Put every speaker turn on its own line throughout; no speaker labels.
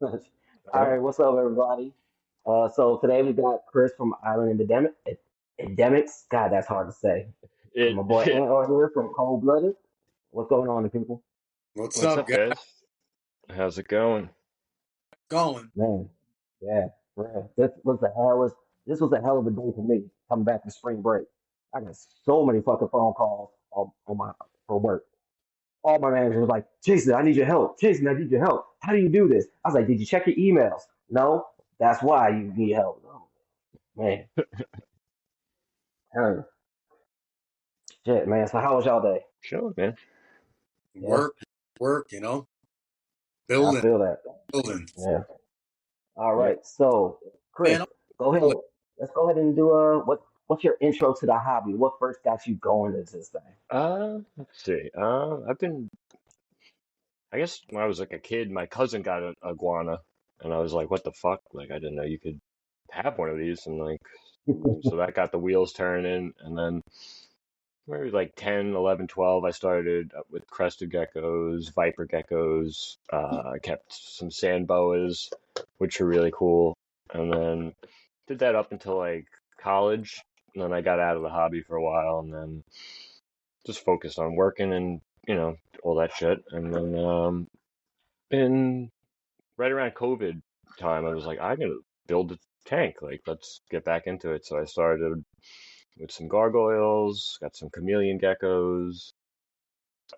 All
Yep.
right, what's up, everybody? So today we got Chris from Island Endemics. God, that's hard to say. And
It,
my boy
it
Ant here from Cold Blooded. What's going on, people?
What's
what's
up,
up,
guys?
guys? How's it going?
Going.
Man, yeah, for real. This was a hell of a day for me coming back from spring break. I got so many fucking phone calls on my for work. All my managers was like, Jason, I need your help. Jason, I need your help. How do you do this? I was like, did you check your emails? No, that's why you need help. Oh, man, hell, shit, man. So how was y'all day?
Sure, man.
Yeah,
Work, work,
I
building,
feel that.
building.
Yeah. All
Yep.
right. So, Chris,
Man,
go ahead.
I'm
Let's go ahead and do what's your intro to the hobby? What first got you going into this thing?
Let's see. I guess when I was like a kid, my cousin got an iguana, and I was like, "What the fuck?" Like, I didn't know you could have one of these, and like, so that got the wheels turning, and then maybe like 10, 11, 12, I started with crested geckos, viper geckos. I kept some sand boas, which are really cool, and then did that up until like college. And then I got out of the hobby for a while and then just focused on working and, all that shit. And then in right around COVID time, I was like, I'm gonna build a tank. Like, let's get back into it. So I started with some gargoyles, got some chameleon geckos.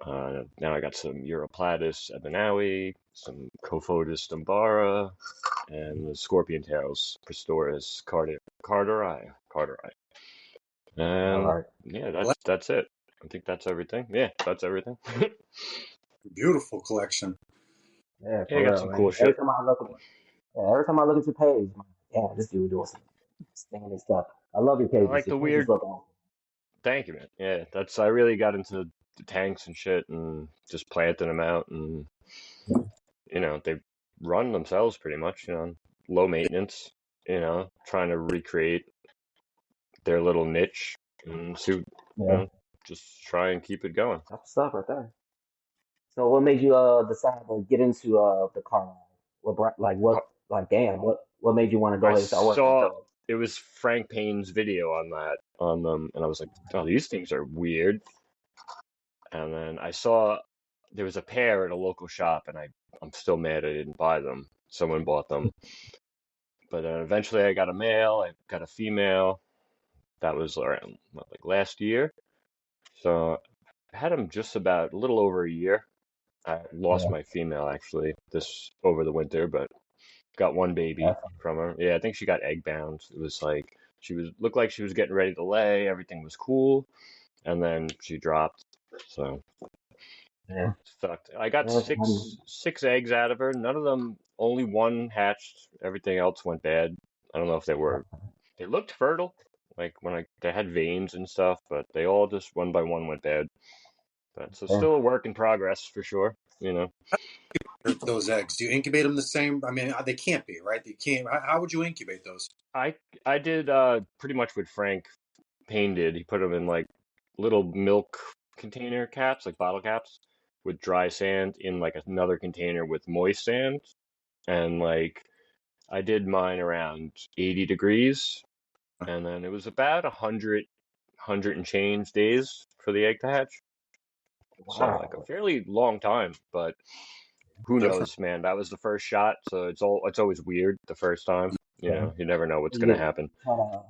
Now I got some Europlatus ebanawi, some Cophotis dumbara, and the scorpion tails, Prestoris carteri.
All
And
right.
yeah,
glad.
that's it. I think that's everything. Yeah, that's everything.
Beautiful collection.
Yeah,
Yeah, I
for
got
real,
some cool
man.
shit.
Every time I look at your page, I'm like, yeah, this dude doing some standing stuff. I love your
I
pages.
like
Your
the
pages
weird.
look awesome.
Thank you, man. Yeah, I really got into the tanks and shit and just planting them out, and they run themselves pretty much. Low maintenance. Trying to recreate their little niche and see,
Yeah,
just try and keep it going.
that's stuff right there. So what made you decide to get into the car line? Like damn, what made you want to go
I
ahead and start working with
saw
those?
it was Frank Payne's video on them, and I was like, oh, these things are weird. And then I saw there was a pair at a local shop, and I'm still mad I didn't buy them. Someone bought them, but then eventually I got a male, I got a female. That was around like last year. So I had them just about a little over a year. I lost
Yeah,
my female actually this over the winter, but got one baby
that's
from her. Yeah, I think she got egg bound. It was like she was looked like she was getting ready to lay. Everything was cool, and then she dropped. So
yeah.
sucked. I got
That's funny.
six eggs out of her. None of them, only one hatched. Everything else went bad. I don't know if they looked fertile, like when they had veins and stuff, but they all just one by one went bad. But so
Yeah.
still a work in progress for sure. You know.
Those eggs. Do you incubate them the same? I mean, they can't be, right? They can't. How would you incubate those?
I I did pretty much what Frank Payne did. He put them in like little milk container caps, like bottle caps, with dry sand in like another container with moist sand. And like I did mine around 80 degrees, and then it was about 100 and change days for the egg to hatch. So like a
Wow.
fairly long time, but who
Different.
knows, man? That was the first shot, so it's always weird the first time.
Yeah.
You never know what's
You
gonna
gonna
happen.
try to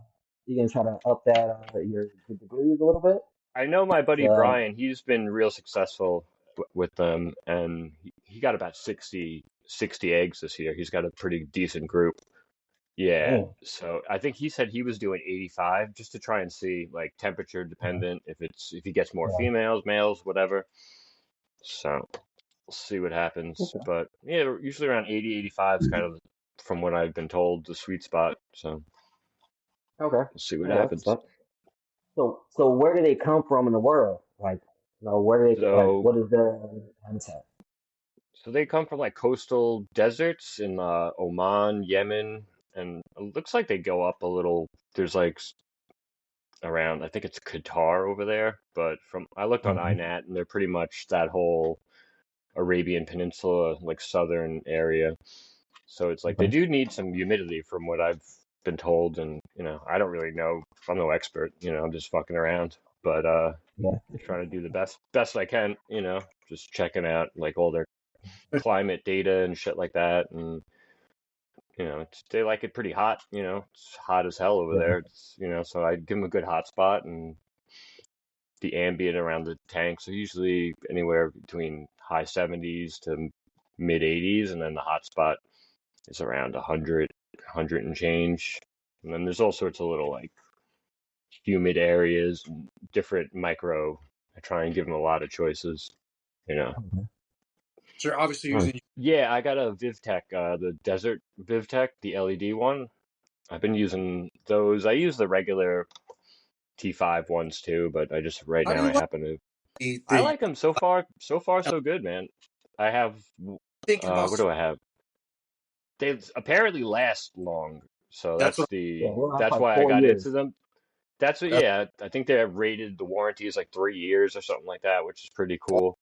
you gonna try to up that your degrees a little bit?
I know my buddy
To,
Brian, he's been real successful with them, and he got about 60 eggs this year. He's got a pretty decent group. Yeah,
damn.
so I think he said he was doing 85 just to try and see, like, temperature
Yeah.
dependent, if he gets more
Yeah.
females, males, whatever. So we'll see what happens.
Okay.
But yeah, usually around 80, 85 is kind of, from what I've been told, the sweet spot. So
Okay.
we'll see what
Yeah, that's
happens.
stuff. So where do they come from in the world? Like, where do they like?
So
What is their habitat?
So they come from like coastal deserts in Oman, Yemen, and it looks like they go up a little. There's like around, I think it's Qatar over there, but from I looked on
Hmm.
INAT and they're pretty much that whole Arabian Peninsula, like southern area. So it's like they do need some humidity from what I've been told, and I don't really know. I'm no expert. I'm just fucking around, but
Yeah.
trying to do the best I can. Just checking out like all their climate data and shit like that, and they like it pretty hot. It's hot as hell over
Yeah.
there. So I give them a good hot spot, and the ambient around the tanks are usually anywhere between high 70s to mid 80s, and then the hot spot is around 100 and change. And then there's all sorts of little like humid areas, different micro. I try and give them a lot of choices, you know.
Okay.
So you're obviously
Nice.
using.
Yeah, I got a VivTech, the Desert VivTech, the LED one. I've been using those. I use the regular T5 ones too, but I just right
How do
now
you
I
like
happen to. I
the
like them so far. So far, so good, man. I have.
think how
What do I have? They apparently last long, so
that's what
Yeah, we're last
that's
like
why I
4
got into
years.
them. That's what,
that's
yeah. I think they have rated the warranty is like 3 years or something like that, which is pretty cool.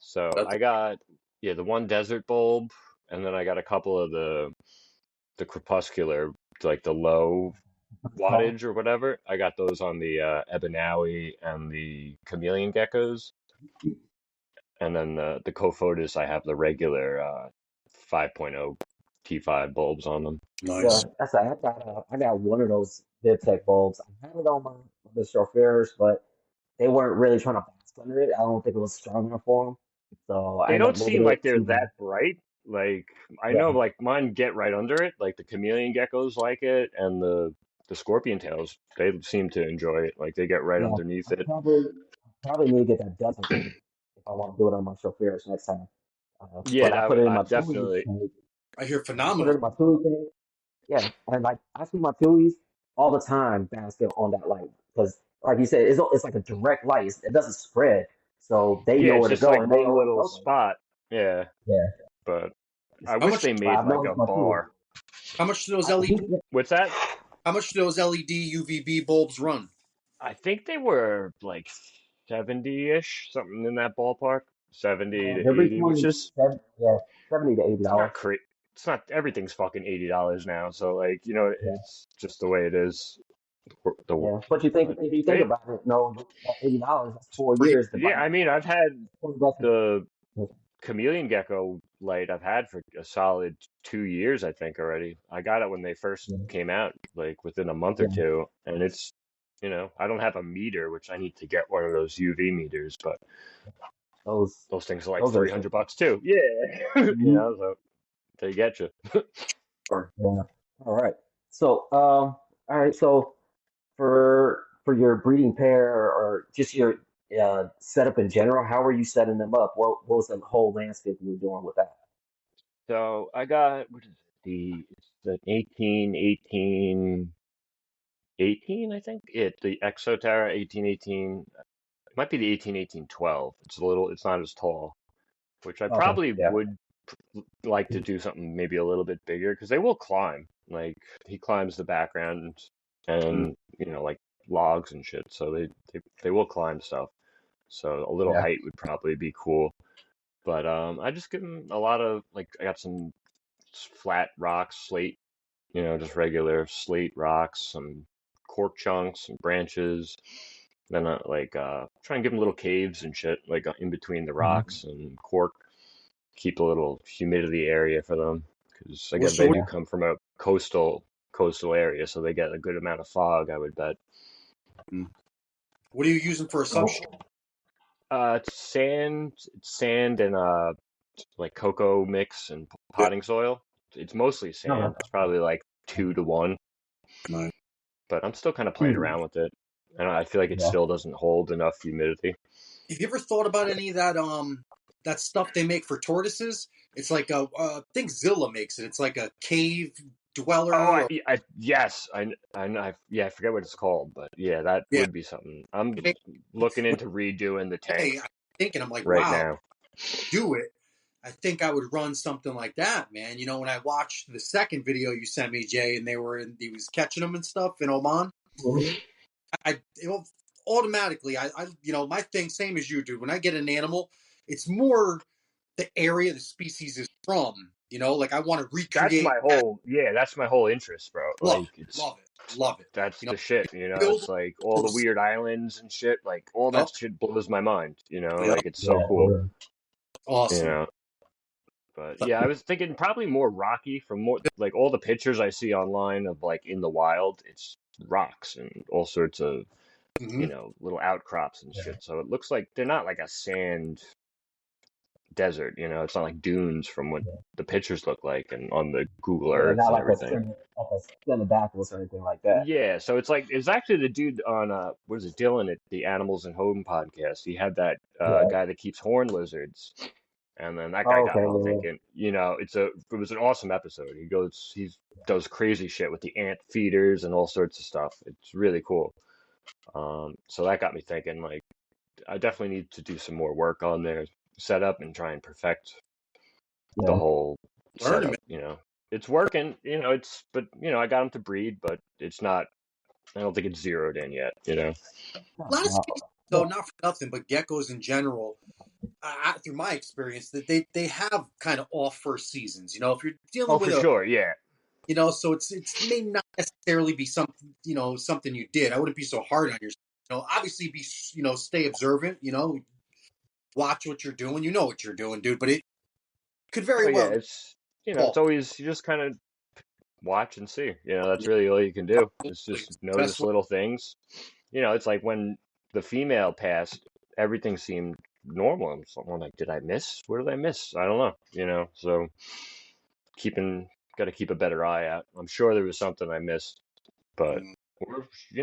So
that's
I got the one desert bulb, and then I got a couple of the crepuscular, like the low
Oh,
wattage or whatever. I got those on the Ebanawi and the chameleon geckos, and then the Cophotis. I have the regular 5.0 T5 bulbs on them.
yeah,
nice.
I got one of those VidTech bulbs. I had it on the chauffeurs, but they weren't really trying to bask under it. I don't think it was strong enough for them. So I
They
ended
don't
up moving
seem like
it
they're
to
that bright. Like I know,
yeah,
like mine get right under it. Like the chameleon geckos like it, and the scorpion tails, they seem to enjoy it. Like they get right
yeah.
underneath it.
I probably need to get that desert one if I want to do it on my chauffeurs next time.
Yeah,
But I
that
put
would
it in
I
my Tui's
definitely.
tank.
I hear
I put it
phenomenal.
in my Tui's tank. Yeah, and like I see my Tui's all the time basking on that light because, like you said, it's like a direct light. It doesn't spread, so they
Yeah,
know
it's
where to
just
go,
like
and they
one
always
little
go there.
spot. Yeah,
Yeah,
but I
How
wish
much
they
but
made
I've
like
noticed
a
my Tui's.
bar.
how much do those
I
LED
think
What's that?
how much do those LED UVB bulbs run?
I think they were like 70-ish, something in that ballpark. 70 to
they're
80, which
between
is
yeah, $70 to
it's not
$80.
crazy. It's not everything's fucking $80 now. So like,
Yeah,
it's just the way it is. The
yeah. But you think
but
if you think
they
about it, no, that $80 that's 4 years to buy
yeah, I mean, I've had
20 bucks.
the chameleon gecko light I've had for a solid 2 years, I think already. I got it when they first
Yeah,
came out, like within a month or
yeah.
two, and it's I don't have a meter, which I need to get one of those UV meters, but
Those
those things are like
those are
300 bucks too. Yeah,
expensive.
so they get you.
Or
Yeah. All right. So, all right. So for your breeding pair or just your setup in general, how are you setting them up? What was the whole landscape you were doing with that?
So I got what is it? It's the 18, I think. The Exoterra 1818. It might be the 1812. It's not as tall, which I
Okay.
probably
Yeah.
would like to do something maybe a little bit bigger because they will climb. Like he climbs the background
mm,
and like logs and shit. So they will climb stuff. So a little
Yeah.
height would probably be cool. But I just give him a lot of like I got some flat rocks, slate, just regular slate rocks, some cork chunks, some branches. Then try and give them little caves and shit, like in between the
Mhm.
rocks and cork. Keep a little humidity area for them because
well,
again
so
they
what,
do
Yeah.
come from a coastal area, so they get a good amount of fog, I would bet.
mm, what are you using for a
So,
substrate?
It's sand and like cocoa mix and
Yeah,
potting soil. It's mostly sand.
okay.
It's probably like 2 to 1,
nice.
but I'm still kind of playing
Hmm.
around with it. And I feel like it
Yeah.
still doesn't hold enough humidity.
Have you ever thought about any of that stuff they make for tortoises? It's like I think Zilla makes it. It's like a cave
Oh,
dweller, or
yes, I know. Yeah, I forget what it's called, but yeah, that
yeah.
would be something. I'm
They make,
looking
when
into redoing the
hey,
tank
I'm thinking, I'm like,
right
wow,
now.
do it. I think I would run something like that, man. When I watched the second video you sent me, Jay, and he was catching them and stuff in Oman.
Mhm.
Automatically, my thing, same as you, dude. When I get an animal, it's more the area the species is from You know, like I want to
That's
recreate
my
that.
whole that's my whole interest, bro.
Love
Like
it,
it's
love it, love it.
that's
You know,
the shit, you know.
build
It's like all the
those.
weird islands and shit. Like all that
Yep,
shit blows my mind, you know.
yep,
Like it's so
Yeah,
cool,
for
you
awesome.
know. But
But,
yeah, I was thinking probably more rocky from more like all the pictures I see online of like in the wild. It's rocks and all sorts of
mhm.
little outcrops and
real.
shit. So it looks like they're not like a sand desert, you know. It's not like dunes from what
Yeah,
the pictures look like and on the Google
yeah,
Earths
not
and
like a
everything.
semi, like a Semidactylus or anything like that.
Yeah, so it's like it's actually the dude on what is it, Dylan at the Animals and Home podcast. He had that
Yeah.
guy that keeps horn lizards, and then that guy
Oh,
got
okay.
me
Yeah,
thinking. It was an awesome episode. He does crazy shit with the ant feeders and all sorts of stuff. It's really cool. So that got me thinking. Like, I definitely need to do some more work on their setup and try and perfect the
yeah,
whole
Learn, man.
setup. It's working. I got them to breed, but it's not. I don't think it's zeroed in yet.
A lot of
no,
species, though,
no.
not for nothing, but geckos in general, through my experience, that they have kind of off first seasons. You know, if you're
Oh,
dealing
for
with a,
sure. Yeah.
you know, so it's may not necessarily be something, you know, something you did. I wouldn't be so hard on yourself. You know, obviously be, you know, stay observant. You know, watch what you're doing. You know what you're doing, dude. But it could very
Oh, yeah.
well
It's
fall.
always you just kind of watch and see. That's really all you can do. It's
Absolutely.
just
It's the best
notice
way.
little things. It's like when the female passed, everything seemed normal. I'm like, did I miss? What did I miss? I don't know. So keeping got to keep a better eye out. I'm sure there was something I missed, but
Mm.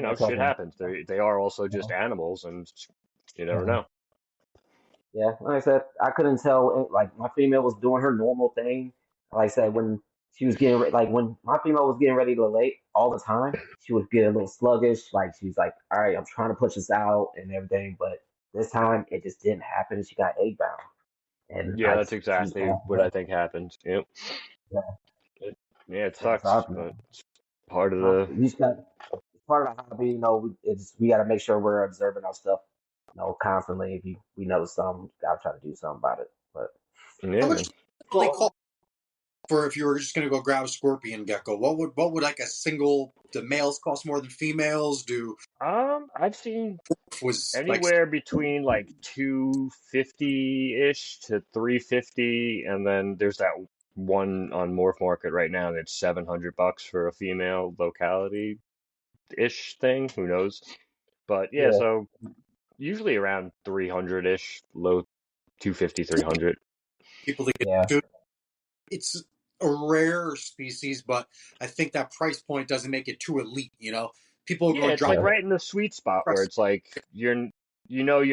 That's like
shit happens. They are also just animals, and you never
uh,
know.
yeah. Like I said, I couldn't tell. Like my female was doing her normal thing. Like I said, when she was getting like when my female was getting ready to lay all the time, she would get a little sluggish. Like she's like, all right, I'm trying to push this out and everything, but this time it just didn't happen. She got egg bound, and
Yeah,
like
that's
she's
exactly
passed
what
away.
I think happened. Yep.
Yeah,
Yeah, it
yeah. So
sucks, but it's part of the.
we just got it's part of the hobby. You know, we got to make sure we're observing our stuff. You know, constantly. If we notice something, gotta try to do something about it. But
How
Yeah,
much
man.
they call for if you were just going to go grab a scorpion gecko? What would like a single? Do males cost more than females? Do
I've seen
was like
anywhere between like 250 ish to 350, and then there's that one on Morph Market right now that's $700 for a female locality ish thing. Who knows? But yeah,
yeah,
so usually around 300 ish, low 250, 300.
people to get
yeah,
to? It's a rare species, but I think that price point doesn't make it too elite. You know, people are
Yeah,
going to
it's
drop
like
yeah,
right in the sweet spot where
price.
it's like you're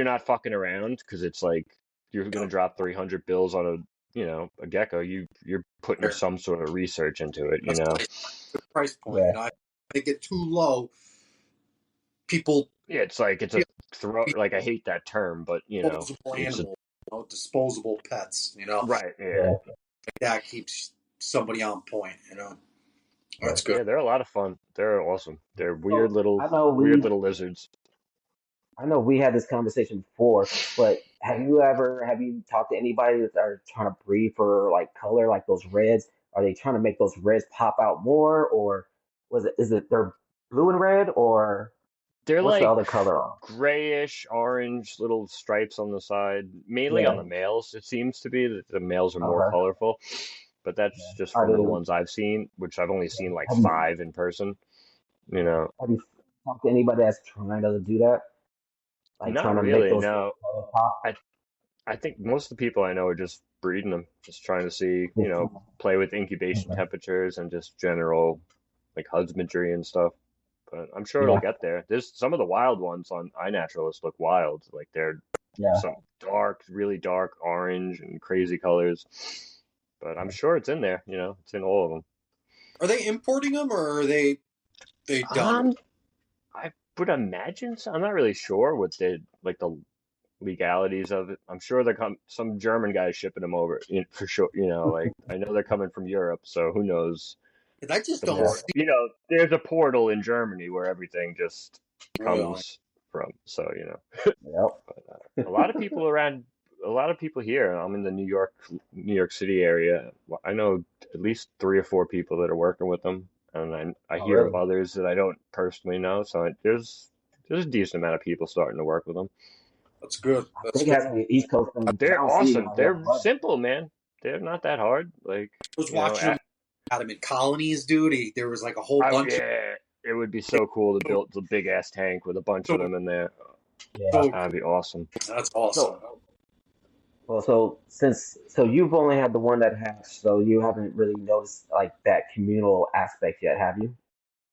not fucking around because it's like you're
You
gonna
know,
drop 300 bills on a gecko. You're putting
rare.
some sort of research into it, you
That's
know.
why it's a good price point.
yeah,
You know, if they get too low, people
Yeah, it's like it's
feel
a throw. Like I hate that term, but
disposable
it's a
animals, you know, disposable pets. You know,
right. Yeah,
yeah,
that keeps somebody on point. You know,
yeah.
that's good.
yeah. They're a lot of fun. They're awesome. They're
So
weird little lizards.
I know we had this conversation before, but have you talked to anybody that are trying to breed for like color, like those reds? Are they trying to make those reds pop out more, or is it they're blue and red, or
They're
what's the
like
other color on?
grayish orange little stripes on the side, mainly on
Yeah.
the males. It seems to be that the males are more
Okay.
colorful, but
Yeah.
that's just
Are
from the
they?
ones I've seen, which I've only seen like
Have you?
five in person. You
Yeah.
know,
Have you talked to anybody that's trying to do that? Like
not
trying to make
really.
those
No,
color pop?
I I think most of the people I know are just breeding them, just trying to see,
Just trying to,
play with incubation
okay.
temperatures and just general like husbandry and stuff. But I'm sure it'll
Yeah.
get there. There's some of the wild ones on iNaturalist look wild. Like they're
Yeah.
some dark, really dark orange and crazy colors. But I'm sure it's in there, it's in all of them.
Are they importing them or are they done?
Um, I would imagine so. I'm not really sure what the legalities of it. I'm sure some German guy shipping them over, for sure. Like I know they're coming from Europe, so who knows
Because I just
the
don't
Yeah.
port.
see
There's a portal in Germany where everything just
really.
comes from. So
Yep.
a lot of people around. a lot of people here. I'm in the New York City area. I know at least 3 or 4 people that are working with them, and I
Oh,
hear of
really?
others that I don't personally know. So there's a decent amount of people starting to work with them.
That's good.
I
That's
think it
good.
has to be an East Coast thing because I
They're
don't see it
awesome.
out here on
They're
the West.
simple, man. They're not that hard. Like,
I was
you know,
watching them. Had them in colonies, dude. There was like a whole bunch of.
yeah, it would be so cool to build the big ass tank with a bunch of
So,
them in there.
Yeah.
so
That'd be awesome.
that's awesome.
So, well, so you've only had the one that hatched, so you haven't really noticed like that communal aspect yet, have you?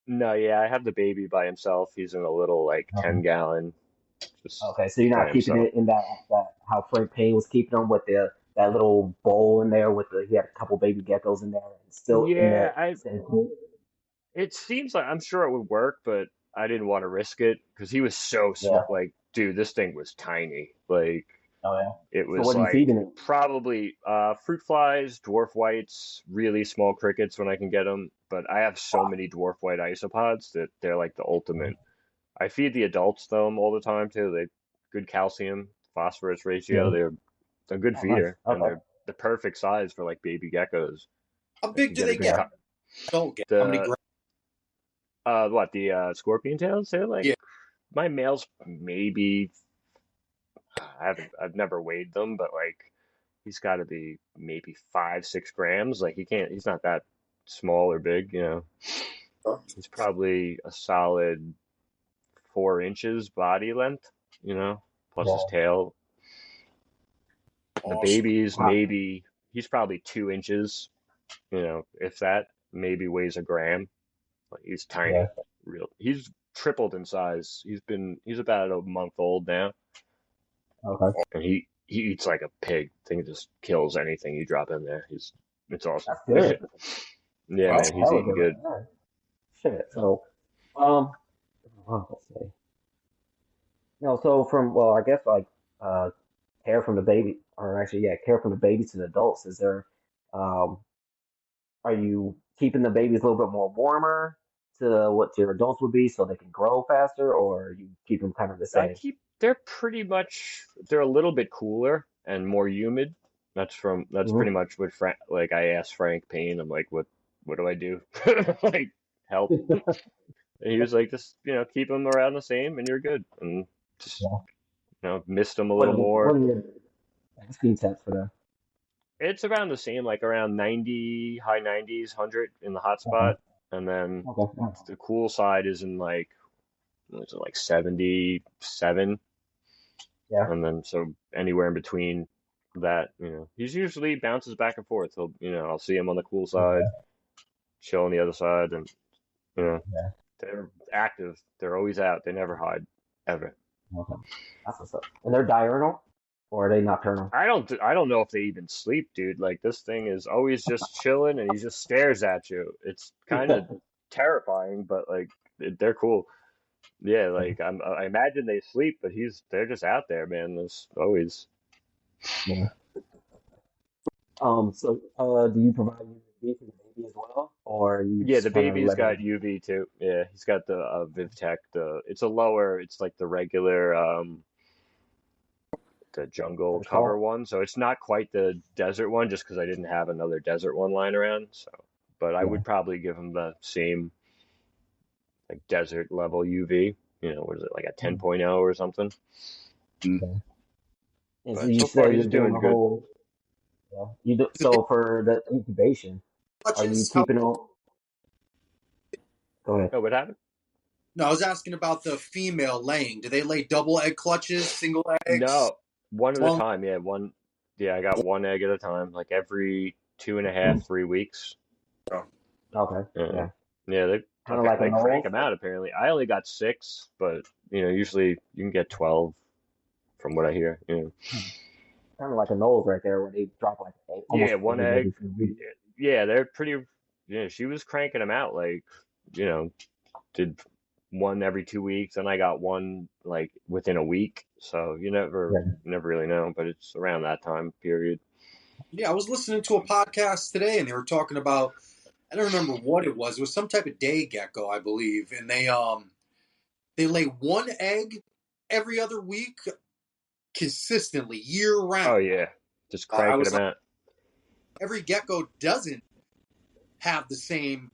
No, yeah, I have the baby by himself. He's in a little like
Okay.
10-gallon, just
Okay, so you're
by
not keeping
himself.
it in that how Frank Payne was keeping them with the that little bowl in there with the he had a couple baby geckos in there and still in
Yeah,
that
I.
same pool.
It seems like I'm sure it would work, but I didn't want to risk it because he was so
Yeah.
small. Like, dude, this thing was tiny. Like,
Oh yeah.
it
So
was
what are you
like
feeding it?
probably fruit flies, dwarf whites, really small crickets when I can get them. But I have so many dwarf white isopods that they're like the ultimate. I feed the adults them all the time too. They good calcium, phosphorus ratio.
Yeah.
They're a good
Oh, nice.
feeder, and
Okay.
they're the perfect size for like baby geckos.
How
Like
big
you
do
get a
they
good
get?
Yeah.
Don't get. How many
the
grams?
what the scorpion tails? They're like
Yeah.
my male's maybe I've never weighed them, but like he's got to be maybe 5, 6 grams. Like he's not that small or big, you know. He's probably a solid 4 inches body length, you know, plus his
Yeah.
tail. The
Awesome.
baby's
Wow.
maybe he's probably 2 inches, you know, if that, maybe weighs a gram. Like he's
Yeah.
tiny, he's tripled in size. He's about a month old now,
Okay.
and he eats like a pig. Thing just kills anything you drop in there. It's awesome.
That's good.
Yeah,
That's
man,
That's
he's
hella
eating
good right
good.
there. Shit. So um let's see. No, so from well, I guess like uh care from the baby or actually yeah, care from the baby to the adults. Is there um are you keeping the babies a little bit more warmer to what your adults would be so they can grow faster, or you keep them kind of the same?
They're a little bit cooler and more humid. That's
Hmm.
pretty much what Frank, like I asked Frank Payne, I'm like, what do I do? Like help. And he was like, just, keep them around the same and you're good. And just,
Yeah.
mist them a
What
little
are, what
more.
are your speed tests for them?
It's around the same, like around 90, high 90s, 100 in the hot
Okay.
spot. And then
Okay. Nice.
the cool side is in like, what's it, like 77.
Yeah.
And then so anywhere in between that, he's usually bounces back and forth. I'll see him on the cool side,
Yeah.
chill on the other side, and you know,
Yeah.
they're active. They're always out. They never hide, ever.
Okay. That's what's up. And they're diurnal, or are they nocturnal?
I don't know if they even sleep, dude. Like this thing is always just chilling, and he just stares at you. It's kind of terrifying, but like they're cool. Yeah, like I imagine they sleep, but they're just out there, man. There's always.
Yeah. So, do you provide UV for the baby as well, or you
Yeah, the
just kind of
baby's
let
got
him?
UV too. Yeah, he's got the VivTech. It's like the regular the jungle cover
Protocol?
one. So it's not quite the desert one, just because I didn't have another desert one lying around. So, but I
Yeah.
would probably give him the same like desert level UV. What is it like a 10.0 or something?
Okay. And so
But
you
so far
said you're
he's
doing
doing
the
good.
whole. Yeah. You do, so for the incubation, are you
Clutches? How?
keeping them? Go ahead.
Oh, what happened?
No, I was asking about the female laying. Do they lay double egg clutches, single eggs,
No, one at a
long?
time. Yeah, one. Yeah, I got one egg at a time, like every 2.5, 3 weeks.
Okay.
Yeah,
Yeah.
yeah,
Kind of like a
they crank
nose.
them out. Apparently, I only got 6, but usually you can get 12 from what I hear.
Kind of like a nose right there, where they drop like
Yeah,
almost an
one
egg
egg.
every few weeks.
Yeah, they're pretty. Yeah, she was cranking them out like, you know, did one every 2 weeks, and I got one like within a week. So
Yeah.
you never really know, but it's around that time period.
Yeah, I was listening to a podcast today, and they were talking about. I don't remember what it was. It was some type of day gecko, I believe, and they lay one egg every other week, consistently year
Oh
round.
yeah, just
I
cranking
was
them
like,
out.
every gecko doesn't have the same,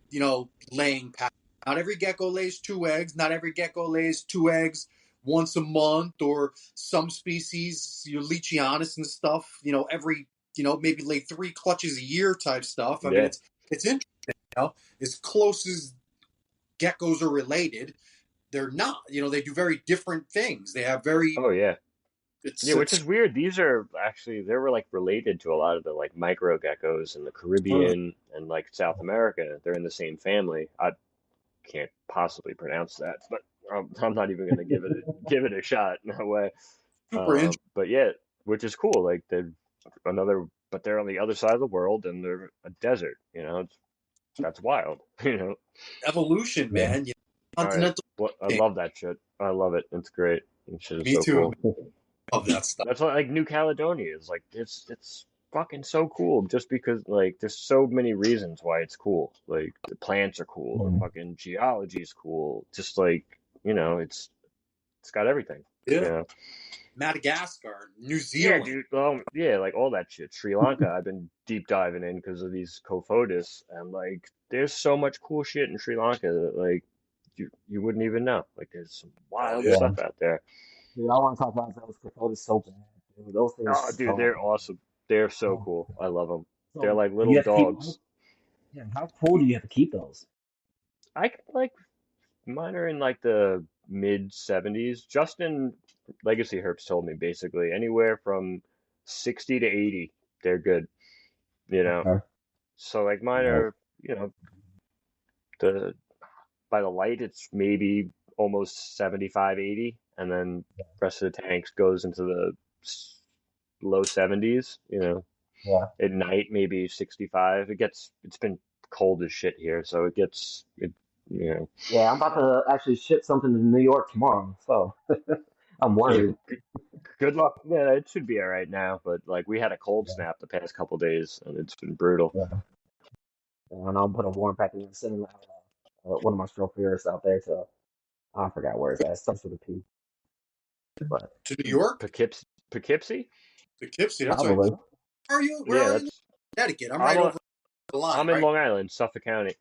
laying pattern. Not every gecko lays 2 eggs. Not every gecko lays 2 eggs once a month, or some species, Leachianus and stuff, every, maybe lay 3 clutches a year type stuff. I mean,
Yeah.
it's interesting, as close as geckos are related, they're not, they do very different things. They have very,
Oh yeah. Yeah, which
it's,
is weird. These are actually they were like related to a lot of the like micro geckos in the Caribbean and like South America. They're in the same family. I can't possibly pronounce that, but I'm not even gonna give it a shot. No way.
super interesting.
But yeah, which is cool. Like they're another, but they're on the other side of the world and they're a desert. That's wild.
Evolution,
Yeah.
man.
All right,
Continental.
I love that shit. I love it. It's great. That shit is
Me
so
too.
cool.
I love that stuff.
That's what like New Caledonia is like. It's fucking so cool just because like there's so many reasons why it's cool. Like the plants are cool, the
Mm.
fucking geology is cool. Just like it's got everything. You
Yeah.
know.
Madagascar, New
Yeah,
Zealand.
dude. Yeah, like all that shit. Sri Lanka, I've been deep diving in because of these Cophotis, and like, there's so much cool shit in Sri Lanka that like you wouldn't even know. Like, there's some
Oh
wild
yeah.
Yeah.
stuff out there.
Dude, I want to talk about those Cophotis so bad. Dude, those
Oh,
things
dude,
so
they're awesome. They're so
um,
cool. I love them. They're
so
like
you
little
have to keep
dogs.
yeah, how cool do you have to keep those?
I could, like mine are in like the mid 70s. Justin Legacy Herps told me basically anywhere from 60 to 80. They're good. You know.
Okay.
So like mine
Right.
are the by the light, it's maybe almost 75, 80, and then rest of the tanks goes into the low 70s,
Yeah.
At night, maybe 65. It's been cold as shit here, so you know.
Yeah, I'm about to actually ship something to New York tomorrow, so I'm
Yeah,
worried.
good luck. Yeah, it should be all right now, but like we had a cold
Yeah.
snap the past couple days, and it's been brutal.
Yeah. And I'll put a warm package and send one of my strophiers out there to I forgot where it's at. It starts with a P, but
To New York,
Poughkeepsie?
Poughkeepsie. That's right.
probably.
Where are you? Where
Yeah,
are you?
that's
Connecticut. I'm
I'm
right
on,
over the line,
I'm in
right?
Long Island, Suffolk County.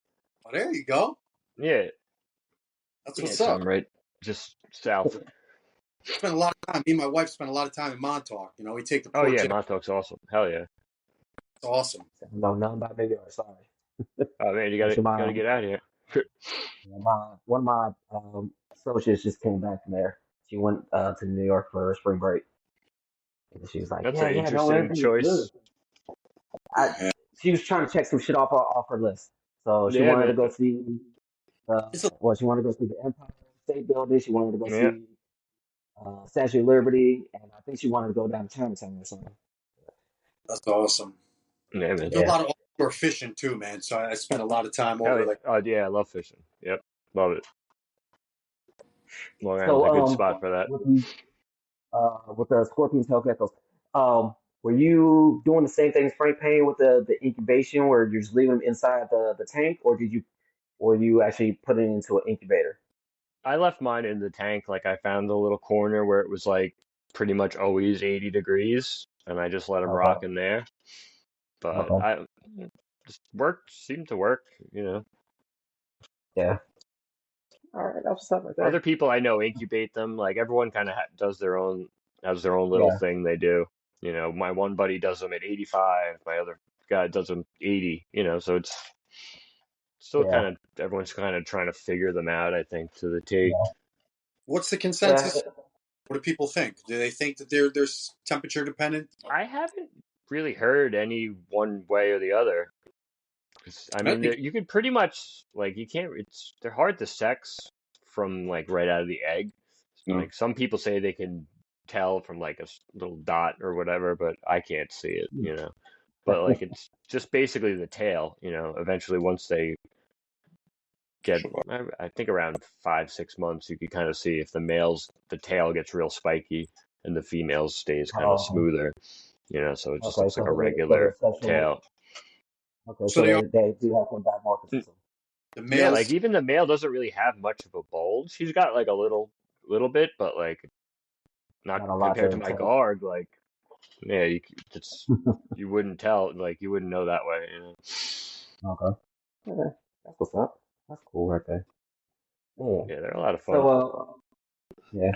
Oh, there you go.
Yeah,
That's
yeah,
what's
so
up.
I'm right just south.
Spent a lot of time. Me and my wife spent a lot of time in Montauk. We take the
Oh yeah,
porch in.
Montauk's awesome. Hell yeah.
It's awesome.
No, nothing about New York. Sorry.
Oh man, you
Actually,
gotta get out of here.
one of my associates just came back from there. She went to New York for spring break, and she was like,
That's
"Yeah,
an
yeah, no,
interesting
everything is good."
choice.
I She was trying to check some shit off her list, so she
Yeah,
wanted to
man.
go see
It's a,
she wanted to go see the Empire State Building. She wanted to go
Yeah,
see Statue of Liberty, and I think she wanted to go down to Chinatown or something.
that's awesome.
yeah,
I
man.
do a
Yeah,
lot of outdoor fishing too, man. So I spent a lot of time
Hell
over
yeah.
like
Oh yeah, I love fishing. Yep, love it. Long Island's
so
a good spot for that.
with these with the scorpion tail geckos. Were you doing the same thing spray painting with the incubation, where you're just leaving them inside the tank, or you actually put it into an incubator?
I left mine in the tank. Like I found a little corner where it was like pretty much always 80 degrees, and I just let them
Okay,
rock in there. But
okay,
I just seemed to work. You know,
yeah. All right, that's what's up right
other
there.
people I know incubate them. Like everyone kind of does has their own little
Yeah,
thing they do. My one buddy does them at 85. My other guy does them 80. So it's still
yeah,
kind of everyone's kind of trying to figure them out, I think, to the T.
yeah,
what's the
yeah.
consensus? What do people think? Do they think that they're temperature dependent?
I haven't really heard any one way or the other. 'Cause, I mean,
Maybe.
you could pretty much like you can't. They're hard to sex from like right out of the egg. Like some people say they can tell from like a little dot or whatever, but I can't see it. But like it's just basically the tail. Eventually once they get, I think around 5, 6 months, you could kind of see if the tail gets real spiky and the females stays kind of
Oh,
smoother. So it just
okay.
looks like a regular
They're sexual.
tail.
Okay,
So
so
they are
they do have some
Mm,
dimorphism.
the
Yeah, like
males.
even the male doesn't really have much of a bulge. He's got like a little bit, but like
Not
Not
a lot
compared to
to
my
take.
guard, like yeah, you wouldn't tell, like you wouldn't know that way.
Okay. Yeah, that's what's up. That's cool right there. Yeah.
Yeah, they're a lot of
So,
fun.
yeah.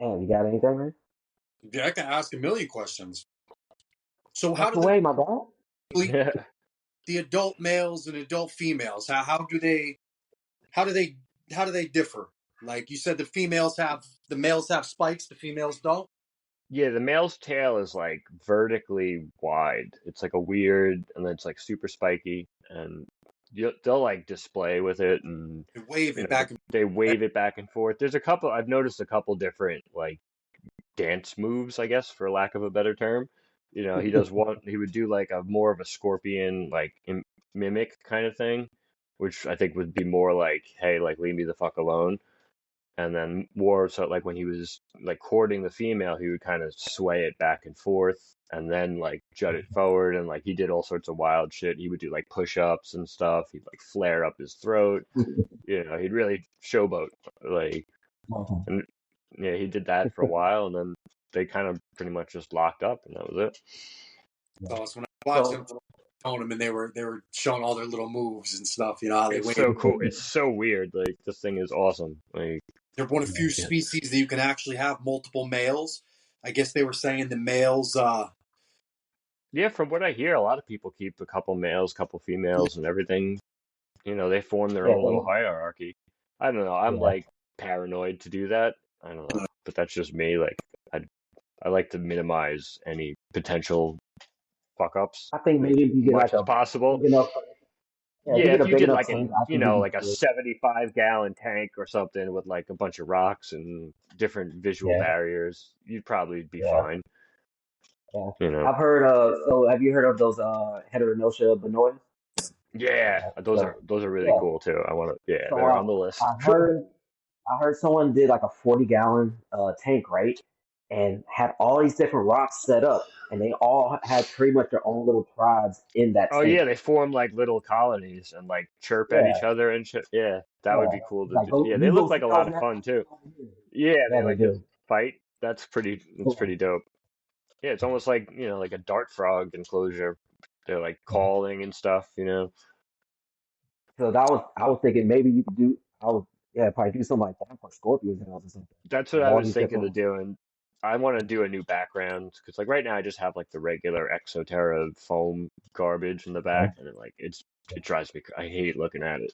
And you got anything, man?
Yeah, I can ask a million questions. So how
Ask
do they
away, my dog.
split the adult males and adult females? How do they how do they differ? Like you said, the males have spikes, the females don't.
Yeah, the male's tail is like vertically wide. It's like a weird, and then it's like super spiky, and they'll like display with it, and
They wave
you
it
know
back and
they
forth.
wave it back and forth. There's a couple. I've noticed a couple different like dance moves, I guess, for lack of a better term. He does one. He would do like a more of a scorpion like mimic kind of thing, which I think would be more like, hey, like leave me the fuck alone. And then more so like when he was like courting the female, he would kind of sway it back and forth and then like jut it forward, and like he did all sorts of wild shit. He would do like push-ups and stuff. He'd like flare up his throat. He'd really showboat, like,
Okay.
and yeah, he did that for a while, and then they kind of pretty much just locked up, and that was it.
Yeah.
So when I watched them
So,
showing them, and they were showing all their little moves and stuff. You know how they
It's
wave.
so cool. It's so weird. Like this thing is awesome. Like
They're one of the few
yeah,
species that you can actually have multiple males. I guess they were saying the males.
yeah. From what I hear, a lot of people keep a couple males, couple females, and everything. They form their
yeah,
own little hierarchy. I don't know. I'm
yeah.
like paranoid to do that. I don't know, but that's just me. Like I like to minimize any potential fuck ups,
I think
like
maybe if you get
much
like
as
a
possible.
big enough, yeah, if you
Yeah,
get
if
a
you
big
did
enough
like
tank, I think you can
like a
do it.
75-gallon tank or something with like a bunch of rocks and different visual
Yeah,
barriers, you'd probably be
yeah,
fine.
yeah.
You know.
I've heard. So have you heard of those heteronotia benoides?
Yeah,
So
those are really
yeah.
cool too. I want to. Yeah,
So
they're on the list.
I heard someone did like a 40-gallon tank, right? And had all these different rocks set up, and they all had pretty much their own little tribes in that
Oh
tank.
yeah, they form like little colonies and like chirp at each
Yeah,
other and shit. Yeah, that would
yeah.
be cool
It's
to
like
do. Yeah, they
you
look
go
like
sit
a
those
lot
in
of
that
fun
tank
too.
over here.
Yeah,
Yeah,
they
they
like to
do.
fight. That's pretty. That's
Yeah,
pretty dope. Yeah, it's almost like like a dart frog enclosure. They're like
yeah.
calling and stuff.
So that was I was thinking maybe you could do I was yeah probably do something like that for Scorpio Hills or something.
That's what
Have
I
all
was
these
thinking
different.
of doing. I want to do a new background because, like, right now I just have like the regular Exoterra foam garbage in the
Yeah,
back, and it drives me. I hate looking at it.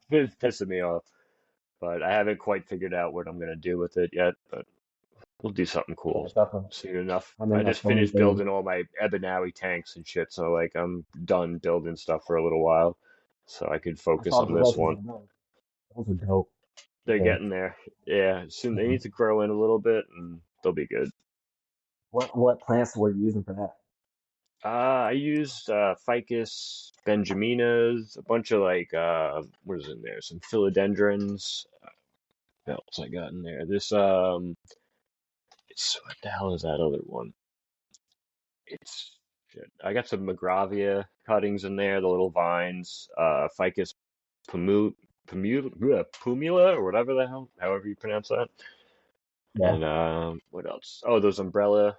It's pissing me off. But I haven't quite figured out what I'm gonna do with it yet. But we'll do something
yeah,
cool
stuff.
soon enough.
I mean,
I
that's
just
so many
finished
things.
building all my Ebanawi tanks and shit, so like I'm done building stuff for a little while, so I could
I
focus
saw
on
the
this
lessons
one.
on those. Those are dope.
They're
Yeah.
getting there. Yeah, soon they
Mhm.
need to grow in a little bit, and they'll be good.
What plants were you using for that?
I used Ficus benjaminas, a bunch of like what is in there? Some philodendrons. What else I got in there? What the hell is that other one? It's shit. I got some Magravia cuttings in there, the little vines. Ficus pumila or whatever the hell, however you pronounce that.
Yeah.
And what else? Oh, those umbrella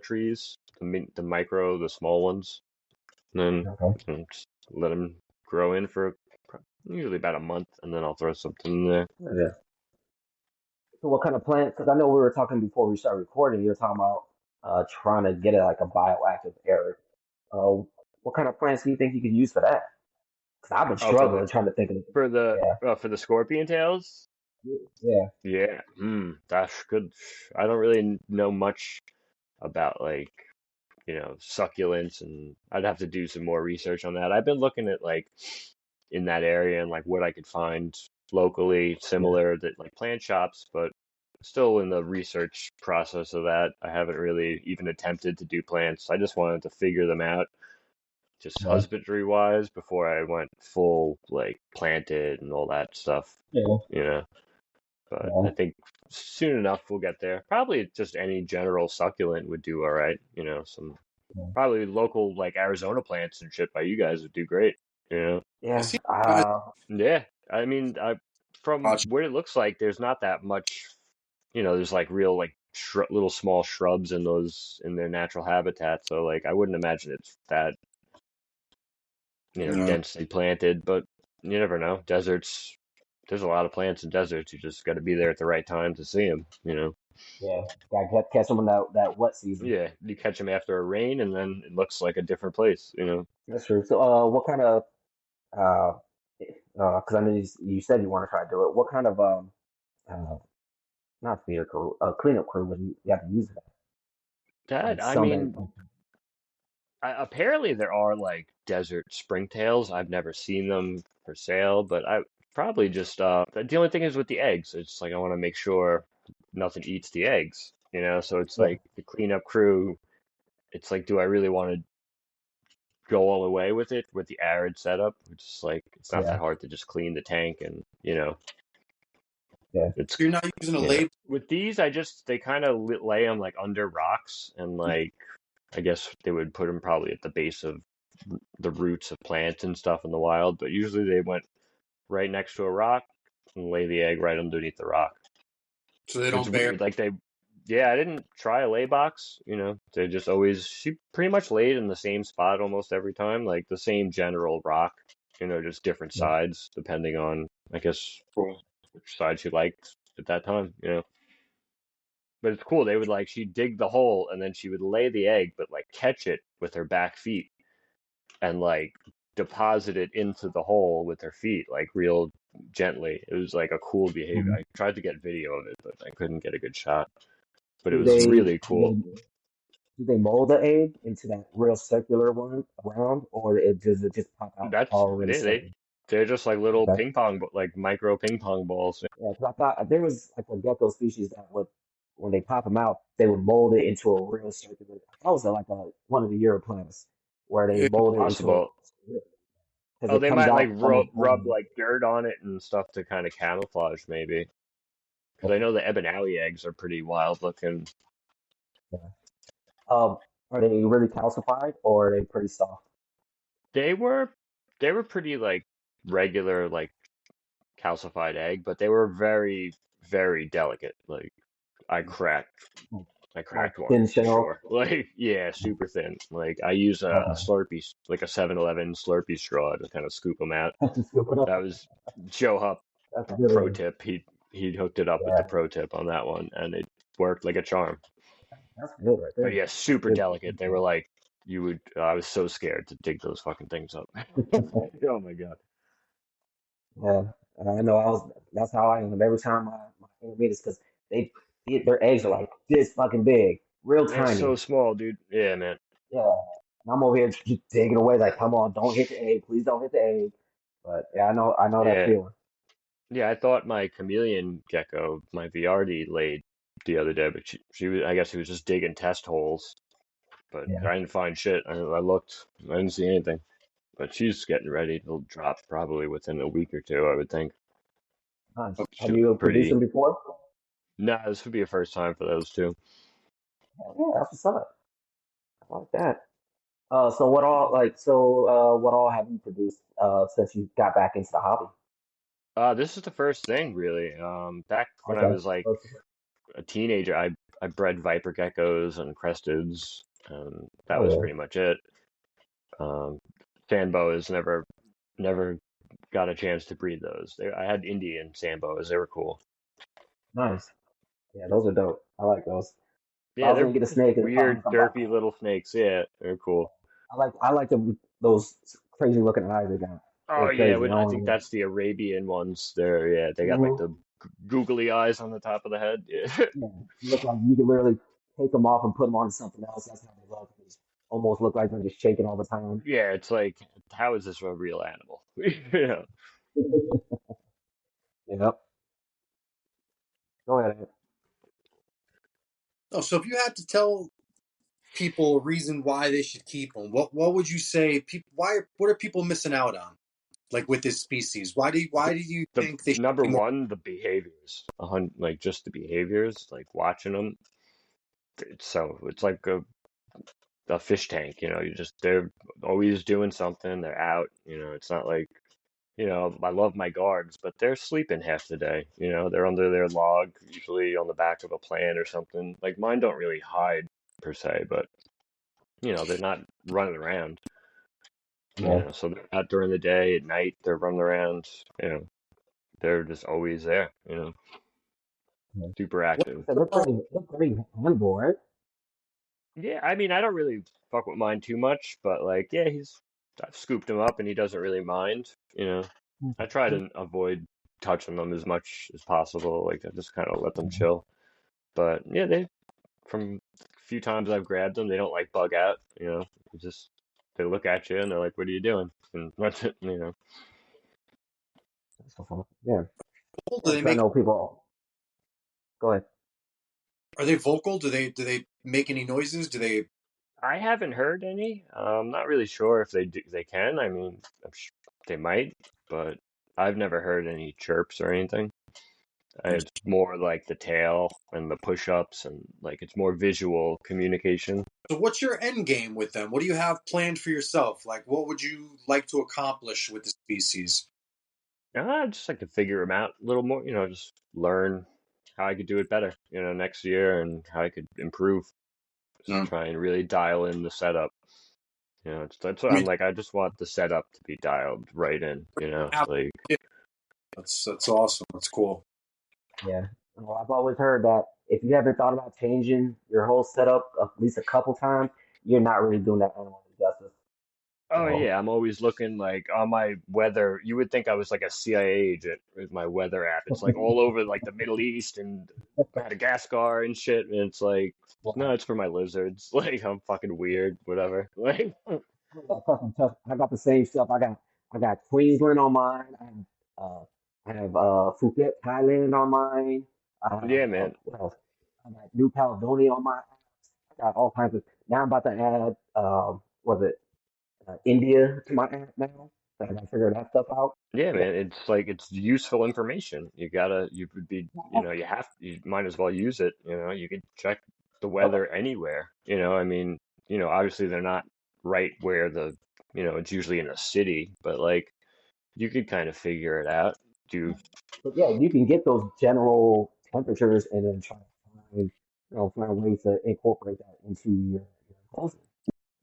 trees, the micro, the small ones. And then
Okay.
just let them grow in for usually about a month, and then I'll throw something in there.
Yeah. So what kind of plant? Because I know we were talking before we started recording. You were talking about trying to get it like a bioactive area. Uh, what kind of plants do you think you could use for that? Because I've been
Oh,
struggling trying to think of. Yeah.
for the scorpion tails.
Yeah.
Yeah, that's good. I don't really know much about like succulents, and I'd have to do some more research on that. I've been looking at like in that area and like what I could find locally
Yeah.
similar that like plant shops, but still in the research process of that. I haven't really even attempted to do plants. I just wanted to figure them out just
Yeah.
husbandry wise before I went full like planted and all that stuff,
Yeah.
you know. But I
Yeah.
think soon enough we'll get there. Probably just any general succulent would do all right, some
Yeah.
probably local like Arizona plants and shit by you guys would do great, you know.
I
Yeah.
see guys
Yeah, I mean, from
watch.
what it looks like, there's not that much, there's like real like little small shrubs in their natural habitat. So like I wouldn't imagine it's that
No.
densely planted, but you never know. Deserts, there's a lot of plants in deserts. You just got to be there at the right time to see them.
Yeah, gotta catch them in that wet season.
Yeah, you catch them after a rain, and then it looks like a different place.
That's true. So, what kind of uh, because I know you said you want to try to do it. What kind of uh, not feeder crew, cleanup crew would you have to use that? Like
I
some that,
mean, apparently there are like desert springtails. I've never seen them for sale, but I probably just the only thing is with the eggs. It's like I want to make sure nothing eats the eggs. So it's
yeah,
like the cleanup crew. It's like, do I really want to go all the way with it with the arid setup? Which is like it's not that
yeah,
hard to just clean the tank and
yeah.
it's
So you're not using a label.
with these they kind of lay them like under rocks and like I guess they would put them probably at the base of the roots of plants and stuff in the wild, but usually they went right next to a rock and lay the egg right underneath the rock.
So they
It's
don't bear.
weird. Like yeah, I didn't try a lay box. They just always, she pretty much laid in the same spot almost every time, like the same general rock, just different
Yeah.
sides depending on, I guess, which side she liked at that time. But it's cool. They would like, she'd dig the hole and then she would lay the egg, but like catch it with her back feet and like deposit it into the hole with her feet, like real gently. It was like a cool behavior.
Mhm.
I tried to get video of it, but I couldn't get a good shot. But it
Do
was
they
really
do
cool.
they do they mold the egg into that real circular one around, or does it just pop out
That's
already circular?
they're just like little
Okay.
ping pong, like micro ping pong balls.
Yeah, because I thought there was like a gecko species that would, when they pop them out, they would mold it into a real circular. That was like one of the Europlans where they
Yeah.
mold it into a
Possible.
because
Oh,
it
they
comes
might like
out almost
rub
round.
like dirt on it and stuff to kind of camouflage, maybe. Because I know the ebonale eggs are pretty wild looking.
Yeah. Are they really calcified or are they pretty soft?
They were they were pretty like regular like calcified egg, but they were very very delicate. Like I cracked
Like,
I
like
cracked one
thin
for
shell?
sure. Like yeah, super thin. Like I use a
Okay.
Slurpee, like a 7-Eleven Slurpee straw to kind of scoop them out.
Just scoop it up.
That was Joe Hupp
That's a good
pro
one.
tip. He hooked it up with the
Yeah,
pro tip on that one, and it worked like a charm.
that's good right
But
there.
yeah,
That's
super
good.
delicate. They were like you would. I was so scared to dig those fucking things up. Oh my god.
Yeah, I know. That's how I am every time my intermediates because their eggs are like this fucking big, real
They're so
tiny.
small, dude. Yeah, man.
Yeah, and I'm over here just digging away like, come on, don't hit the egg, please don't hit the egg. But yeah, I know that
Yeah,
feeling.
yeah. I thought my chameleon gecko, my VRD, laid the other day, but I guess she was just digging test holes. But
Yeah,
I didn't find shit. I looked, I didn't see anything. But she's getting ready to drop probably within a week or two, I would think.
nice.
Oh,
Have
she
you
looked
produced them
pretty.
before?
Nah, this would be a first time for those two.
Yeah, that's what's up. I like that. What all have you produced since you got back into the hobby?
This is the first thing, really. Back when I
Okay.
was like a teenager, I bred viper geckos and cresteds, and that
Oh
was
yeah,
pretty much it. Um, sand boas never got a chance to breed those. I had Indian sand boas. They were cool.
nice. Yeah, those are dope. I like those. If I
Yeah,
was
they're
gonna get a
just
snake, it'd probably be
weird,
something like
derpy
that.
little snakes. Yeah, they're cool.
I like those crazy looking eyes they got.
Oh
They're
yeah,
crazy. I
I
don't
think
know.
that's the Arabian ones. Yeah, they got like
Mhm.
the googly eyes on the top of the head. Yeah.
Yeah, look like you could literally take them off and put them on something else. That's how they look. They just almost look like they're just shaking all the time.
Yeah, it's like, how is this a real animal? Yeah.
Yep. Go ahead. Ed.
Oh, so if you had to tell people a reason why they should keep them, what would you say? People, what are people missing out on? Like with this species, why do you
The
think they should
number
be more?
one, the behaviors, like just the behaviors, like watching them. It's like a fish tank, they're always doing something. They're out, it's not like, I love my guards, but they're sleeping half the day. They're under their log, usually on the back of a plant or something. Like mine don't really hide per se, but they're not running around.
Yeah.
So they're out during the day, at night they're running around. They're just always there.
Yeah.
Super
What
active.
So they're pretty handleable, right?
Yeah, I mean, I don't really fuck with mine too much, but like, yeah, I've scooped him up and he doesn't really mind. I try to avoid touching them as much as possible. Like, I just kind of let them chill. But yeah, from a few times I've grabbed them, they don't like bug out. It's just they look at you and they're like, "What are you doing?" And that's it.
That's so fun. Yeah.
vocal do
Yeah,
they
'cause I
make?
know people. Go ahead.
Are they vocal? Do they make any noises? Do they?
I haven't heard any. I'm not really sure if they can. I mean, they might, but I've never heard any chirps or anything. It's more like the tail and the push-ups and like it's more visual communication.
So what's your end game with them? What do you have planned for yourself? Like, what would you like to accomplish with the species?
I just like to figure them out a little more, just learn how I could do it better, next year and how I could improve. Just
Mm.
try and really dial in the setup. That's what
I
I'm
mean,
like. I just want the setup to be dialed right in, like,
that's awesome. That's cool.
Yeah. Well, I've always heard that if you haven't thought about changing your whole setup at least a couple times, you're not really doing that animal justice.
oh
So
yeah, I'm always looking like on my weather. You would think I was like a CIA agent with my weather app. It's like all over like the Middle East and Madagascar and shit. And it's like, no,
wow.
it's for my lizards. Like I'm fucking weird, whatever. Like,
I got fucking tough. I got the same stuff. I got Queensland on mine. I have Phuket, Thailand on mine. I have
yeah, man.
what else? I got New Caledonia on mine. I got all kinds of. Now I'm about to add was it India to my app now. So I got to figure that stuff out.
Yeah,
Yeah.
man. It's like it's useful information. You would be, you might as well use it. You could check the weather anywhere. I mean, obviously they're not right where it's usually in a city, but like you could kind of figure it out. Do
But yeah, you can get those general temperatures and then try to find ways to incorporate that into your clothing.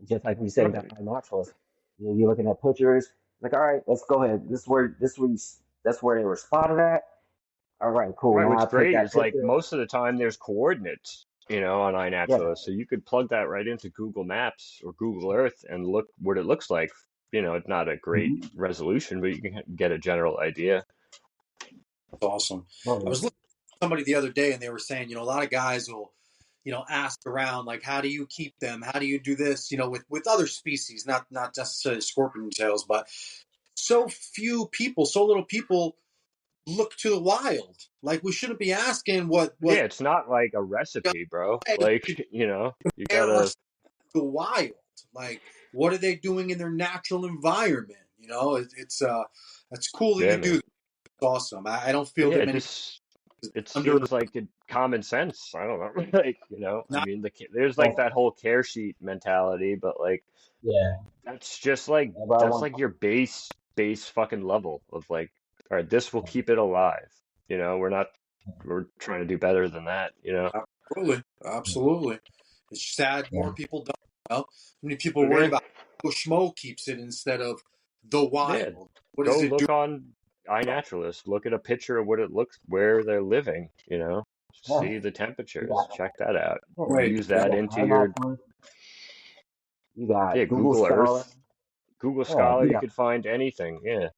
Just like we said that
Right,
binoculars. You're looking at pictures, like, all right, let's go ahead. That's where they were spotted at. All right, cool.
right.
Now
What's
I take
great
that
is like
picture.
most of the time there's coordinates, on
Yeah.
iNaturalist, so you could plug that right into Google Maps or Google Earth and look what it looks like. It's not a great
Mm-hmm.
resolution, but you can get a general idea.
That's awesome.
Oh
I
yeah.
was listening to somebody the other day, and they were saying, a lot of guys will, ask around like, how do you keep them? How do you do this? With other species, not necessarily scorpion tails, but so little people look to the wild. Like we shouldn't be asking what
Yeah, it's not like a recipe, bro. Like, you
compare our
gotta,
the wild. Like, what are they doing in their natural environment? It's cool that
yeah,
you do.
man.
It's awesome. I don't feel
Yeah,
that
it
many
just it
under
seems like common sense. I don't know. Like, I
not
mean, there's like
Well,
that whole care sheet mentality, but like
yeah.
that's just like
Whenever I
that's
want.
like your base fucking level of like, all right, this will keep it alive. We're trying to do better than that.
absolutely, absolutely. It's sad
Yeah.
more people don't. Many people worry
Yeah,
about how Schmo keeps it instead of the
yeah.
wild. What
Go
does it do?
look on iNaturalist. Look at a picture of what it looks where they're living.
Yeah.
See the
You
temperatures.
got
Check that out.
Right.
Use
you
that
got
into your
iNaturalist. You
yeah,
got Google
Google
Scholar.
Earth, Google
Yeah.
Scholar,
You
you
got
could find anything. Yeah.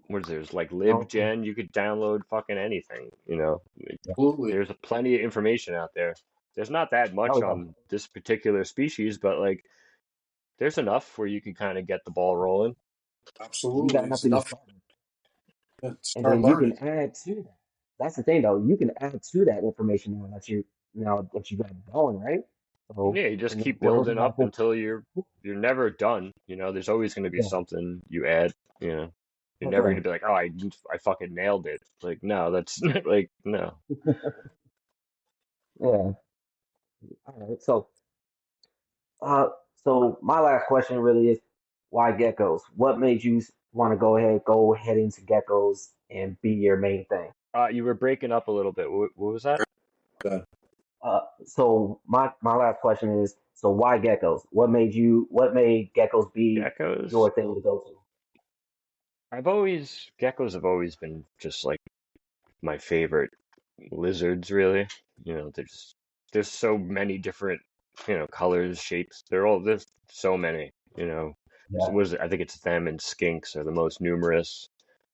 What is there's like
no.
LibGen, you could download fucking anything.
Yeah.
Absolutely.
There's plenty of information out there. There's not that much
Oh
on this particular species, but like there's enough where you can kind of get the ball rolling.
yeah. You got
Absolutely.
enough
It's
to get
enough
started.
to
And
start
then you
learning.
can add to that. That's the thing, though. You can add to that information now that you got it going, right? So
Yeah, you just
and it
keep
grows
building
and
up
happens.
until you're never done. There's always going to be
Yeah,
something you add. You know, you're
that's
never going
right.
to be like, oh, I fucking nailed it. Like, no, that's like no.
Yeah. All right. Uh, so my last question really is, why geckos? What made you? want to go ahead into geckos and be your main thing.
You were breaking up a little bit. What was that?
So my last question is, so why geckos? What made geckos be
Geckos.
your thing to go to?
Geckos have always been just like my favorite lizards, really. There's so many different, colors, shapes. There's so many,
Yeah.
I think it's them and skinks are the most numerous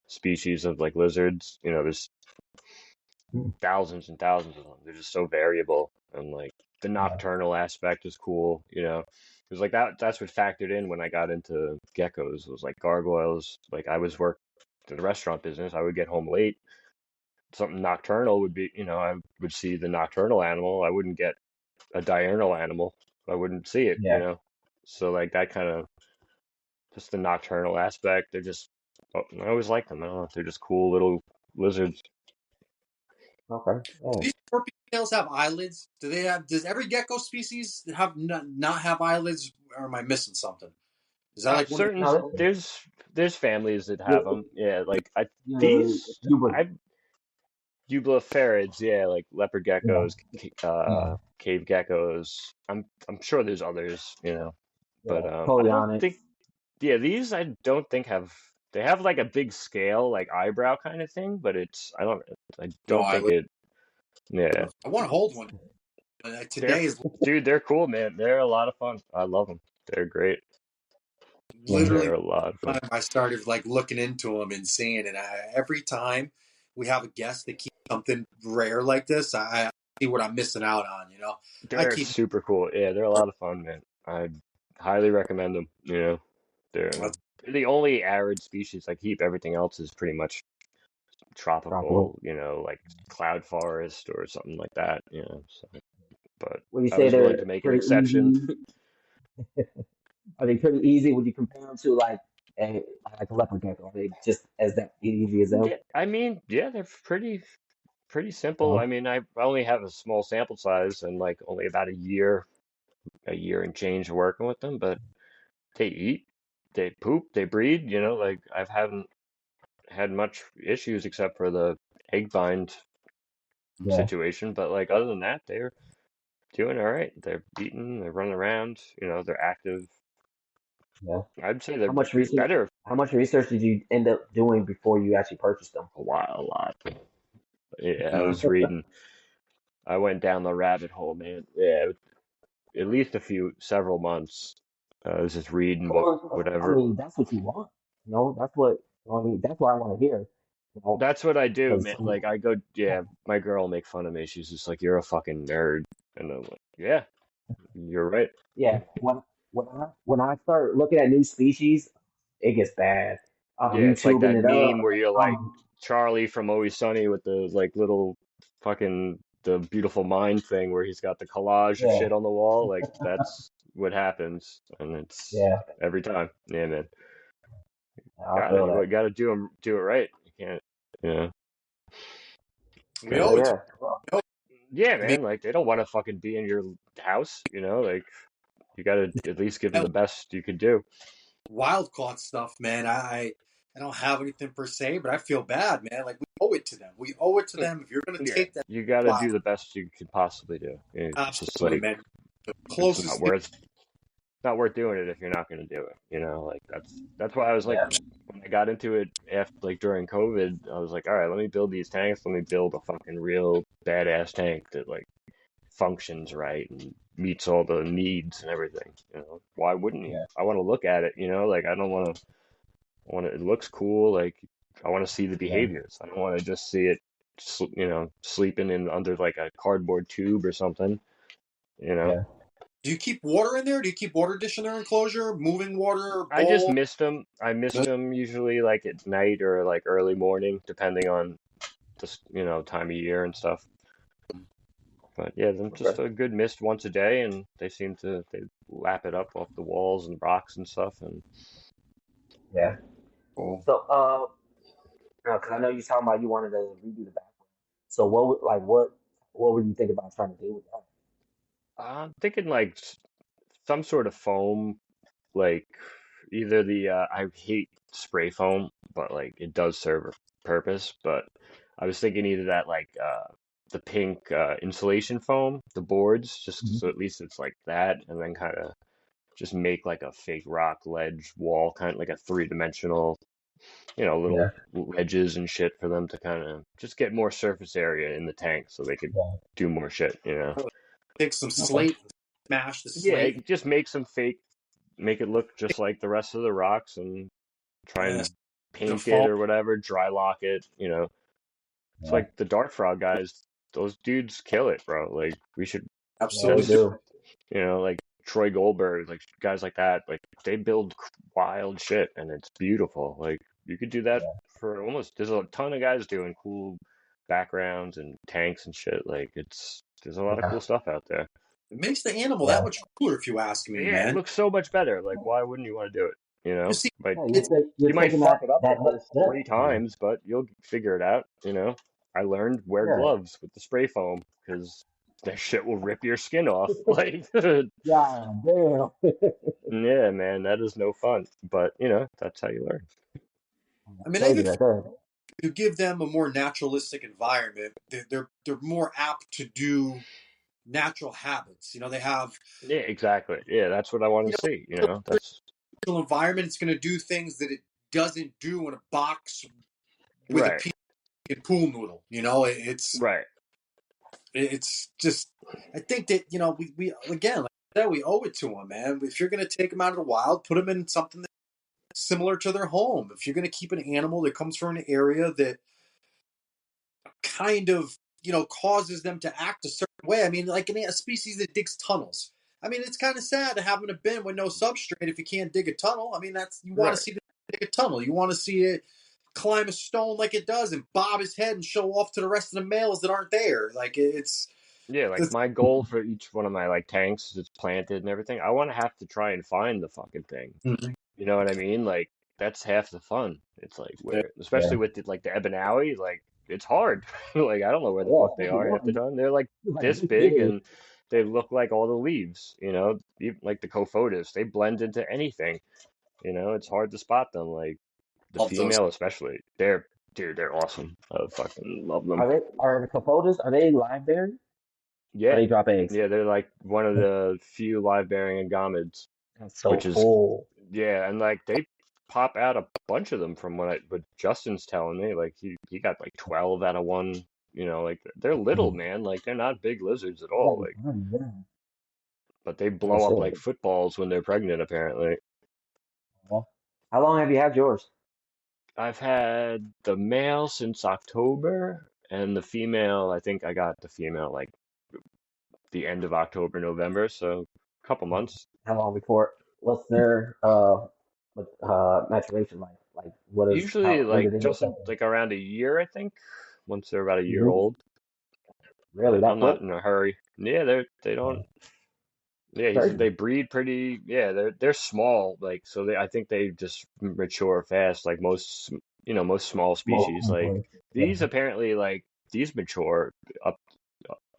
species of like lizards. There's
Mm.
thousands and thousands of them. They're just so variable, and like the
Yeah.
nocturnal aspect is cool. It was like that's what factored in when I got into geckos. It was like gargoyles. Like I was work in the restaurant business. I would get home late. Something nocturnal would be, I would see the nocturnal animal. I wouldn't get a diurnal animal. I wouldn't see it.
Yeah.
So like that kind of just the nocturnal aspect. I always like them. I don't know. They're just cool little lizards.
Okay.
Do
Yeah.
these scorpion tails have eyelids? Do they have? Does every gecko species have not have eyelids? Or am I missing something? Is that like one of the?
Certain
No,
there's families that have
you
them. Yeah, like
you
these
you would
I Eublaferids, yeah, like leopard
yeah
geckos,
yeah
cave geckos. I'm sure there's others, but
yeah
I
totally
don't
on it.
think yeah, these I don't think have they have like a big scale, like eyebrow kind of thing, but I
No
don't think
eyelid.
it yeah.
I want to hold one.
They're
Today is
dude, they're cool, man. They're a lot of fun. I love them. They're great.
Yeah.
literally
They're a lot of
the
fun.
time I started like looking into them and seeing it. Every time we have a guest that keeps something rare like this, I see what I'm missing out on. I
They're
keep.
super cool. Yeah, they're a lot of fun, man. I highly recommend them. They're they're the only arid species I keep. Everything else is pretty much
Tropical.
tropical, like cloud forest or something like that. But
Would you
I
say
was willing to
they're
make an
pretty
exception.
easy? Are they pretty easy? Would you compare them to like a leopard gecko? Are they just as that easy as them?
Yeah, I mean, yeah, they're pretty simple. I
No.
mean, I only have a small sample size and like only about a year and change working with them, but they eat, they poop, they breed, like I haven't had much issues except for the egg bind
Yeah.
situation, but like other than that, they're doing all right. They're eating, they're running around, they're active.
Yeah.
I'd say
How
they're
much research?
better
How much research did you end up doing before you actually purchased them?
a lot. Yeah, I
Uh,
was reading. I went down the rabbit hole, man. Yeah, at least several months. I was just reading
I
whatever.
mean, that's what you want. That's what I mean. That's what I want to hear. You know,
That's what I do,
because
man. Like I go, yeah, my girl will make fun of me. She's just like, "You're a fucking nerd," and I'm like, "Yeah, you're right."
yeah, when I start looking at new species, it gets bad. I'm
Yeah, it's like
YouTubing
that
it up.
meme where you're like
Um,
Charlie from Always Sunny with the like little fucking the beautiful mind thing where he's got the collage of
yeah,
shit on the wall. Like that's what happens, and it's
yeah,
every time. Yeah, man.
I feel that.
Got to do it right. You can't, you know.
we
Gotta,
owe
Hell
it to
yeah. Well,
we owe it
yeah,
to make
man. Like they don't want to fucking be in your house. Like you got to at least give them
that
the best you could do.
wild caught stuff, man. I don't have anything per se, but I feel bad, man. Like we owe it to them. We owe it to them. If you're gonna
Yeah,
take that
you got to do
wild,
the best you can possibly do. It's just
absolutely,
like
man. The
it's
closest thing.
not worth doing it if you're not going to do it. Like that's why I was like
yeah,
when I got into it after like during COVID, I was like, all right, let me build these tanks. Let me build a fucking real badass tank that like functions right and meets all the needs and everything. Why wouldn't you?
yeah,
I want to look at it. Like I don't want to. I want it looks cool. Like I want to see the
yeah,
behaviors. I don't want to just see it, sleeping in under like a cardboard tube or something. You know.
yeah.
Do you keep water in there? Do you keep water dish in their enclosure? Moving water
I just
bowl?
missed them. I missed them usually like at night or like early morning, depending on the time of year and stuff. But yeah, then just
Okay.
a good mist once a day, and they lap it up off the walls and rocks and stuff. And
Yeah.
Oh.
So, because I know you're talking about you wanted to redo the background. So, what were you thinking about trying to do with that?
I'm thinking like some sort of foam, like either the I hate spray foam, but like it does serve a purpose. But I was thinking either that like the pink insulation foam, the boards, just
Mhm.
so at least it's like that, and then kind of just make like a fake rock ledge wall, kind of like a three-dimensional, little
Yeah,
ledges and shit for them to kind of just get more surface area in the tank so they could
yeah.
do more shit.
Take some
Okay.
slate, smash the
Yeah,
slate.
just make some fake, make it look just like the rest of the rocks and try
Yes,
and
the
paint it
foam.
or whatever, dry lock it. It's
Yeah,
like the Dart Frog guys, those dudes kill it, bro. Like we should,
yeah, they
Absolutely do.
that's,
do.
like Troy Goldberg, like guys like that, like they build wild shit and it's beautiful. Like you could do that for almost, there's a ton of guys doing cool backgrounds and tanks and shit. Like there's a lot of
Yeah,
cool stuff out there.
It makes the animal that
yeah.
much cooler, if you ask me,
Yeah, it
man.
looks so much better. Like, why wouldn't you want to do it?
You see,
But
Yeah,
it's
you're
you might
taking
fuck it up
that next step.
three times, but you'll figure it out. I learned wear
Yeah,
gloves with the spray foam because that shit will rip your skin off. Like,
yeah, damn.
yeah, man, that is no fun. But that's how you learn.
I mean, I
Crazy
even
right there.
to give them a more naturalistic environment, they're more apt to do natural habits. They have
Yeah, exactly. Yeah, that's what I want
you
to
know
see.
the
That's
natural environment. It's going to do things that it doesn't do in a box with a
right,
pea and pool noodle.
right.
It's just I think that we again like I said, we owe it to them, man. If you're going to take them out of the wild, put them in something that's similar to their home. If you're going to keep an animal that comes from an area that kind of causes them to act a certain way. I mean, like a species that digs tunnels. I mean, it's kind of sad to have in a bin with no substrate if you can't dig a tunnel. I mean, that's you want to
Right.
see dig a tunnel. You want to see it climb a stone like it does and bob his head and show off to the rest of the males that aren't there. Like
Yeah, like
it's
my goal for each one of my like tanks that's planted and everything, I want to have to try and find the fucking thing.
Mhm.
You know what I mean? Like that's half the fun. It's like
Yeah.
where,
Yeah,
especially with like the Ebanawi, like it's hard. Like I don't know where the
yeah,
fuck they
especially
are half the
one.
time. They're like
Like
this
this
big
big.
and they look like all the leaves. Like the Cophotis, they blend into anything. It's hard to spot them. Like the
Love those.
female especially. They're awesome. I fucking love them.
Are the Capotas, are they live bearing? Or
Yeah,
they drop eggs?
yeah, they're like one of the few live bearing agamids,
That's so
which is
cool.
yeah, and like they pop out a bunch of them from what Justin's telling me. Like he got like 12 out of one. Like they're little,
Mhm.
man. Like they're not big lizards at
Yeah,
all. Like,
yeah.
but they
Oh
blow up like
shit.
footballs when they're pregnant, apparently.
Well, how long have you had yours?
I've had the male since October, and the female, I think I got the female like the end of October, November, so a couple months.
How long before? What's their maturation like? Like what is
Usually,
how when
like
did they hit
just
something?
like around a year, I think, once they're about a year
Hmm.
old.
Really
But
that
I'm not
quick?
in a hurry. Yeah, they don't. Yeah, he said
Crazy.
they breed pretty. Yeah, they're small. Like so, I think they just mature fast. Like most small
Most
species. Like
people. Yeah.
these apparently like these mature up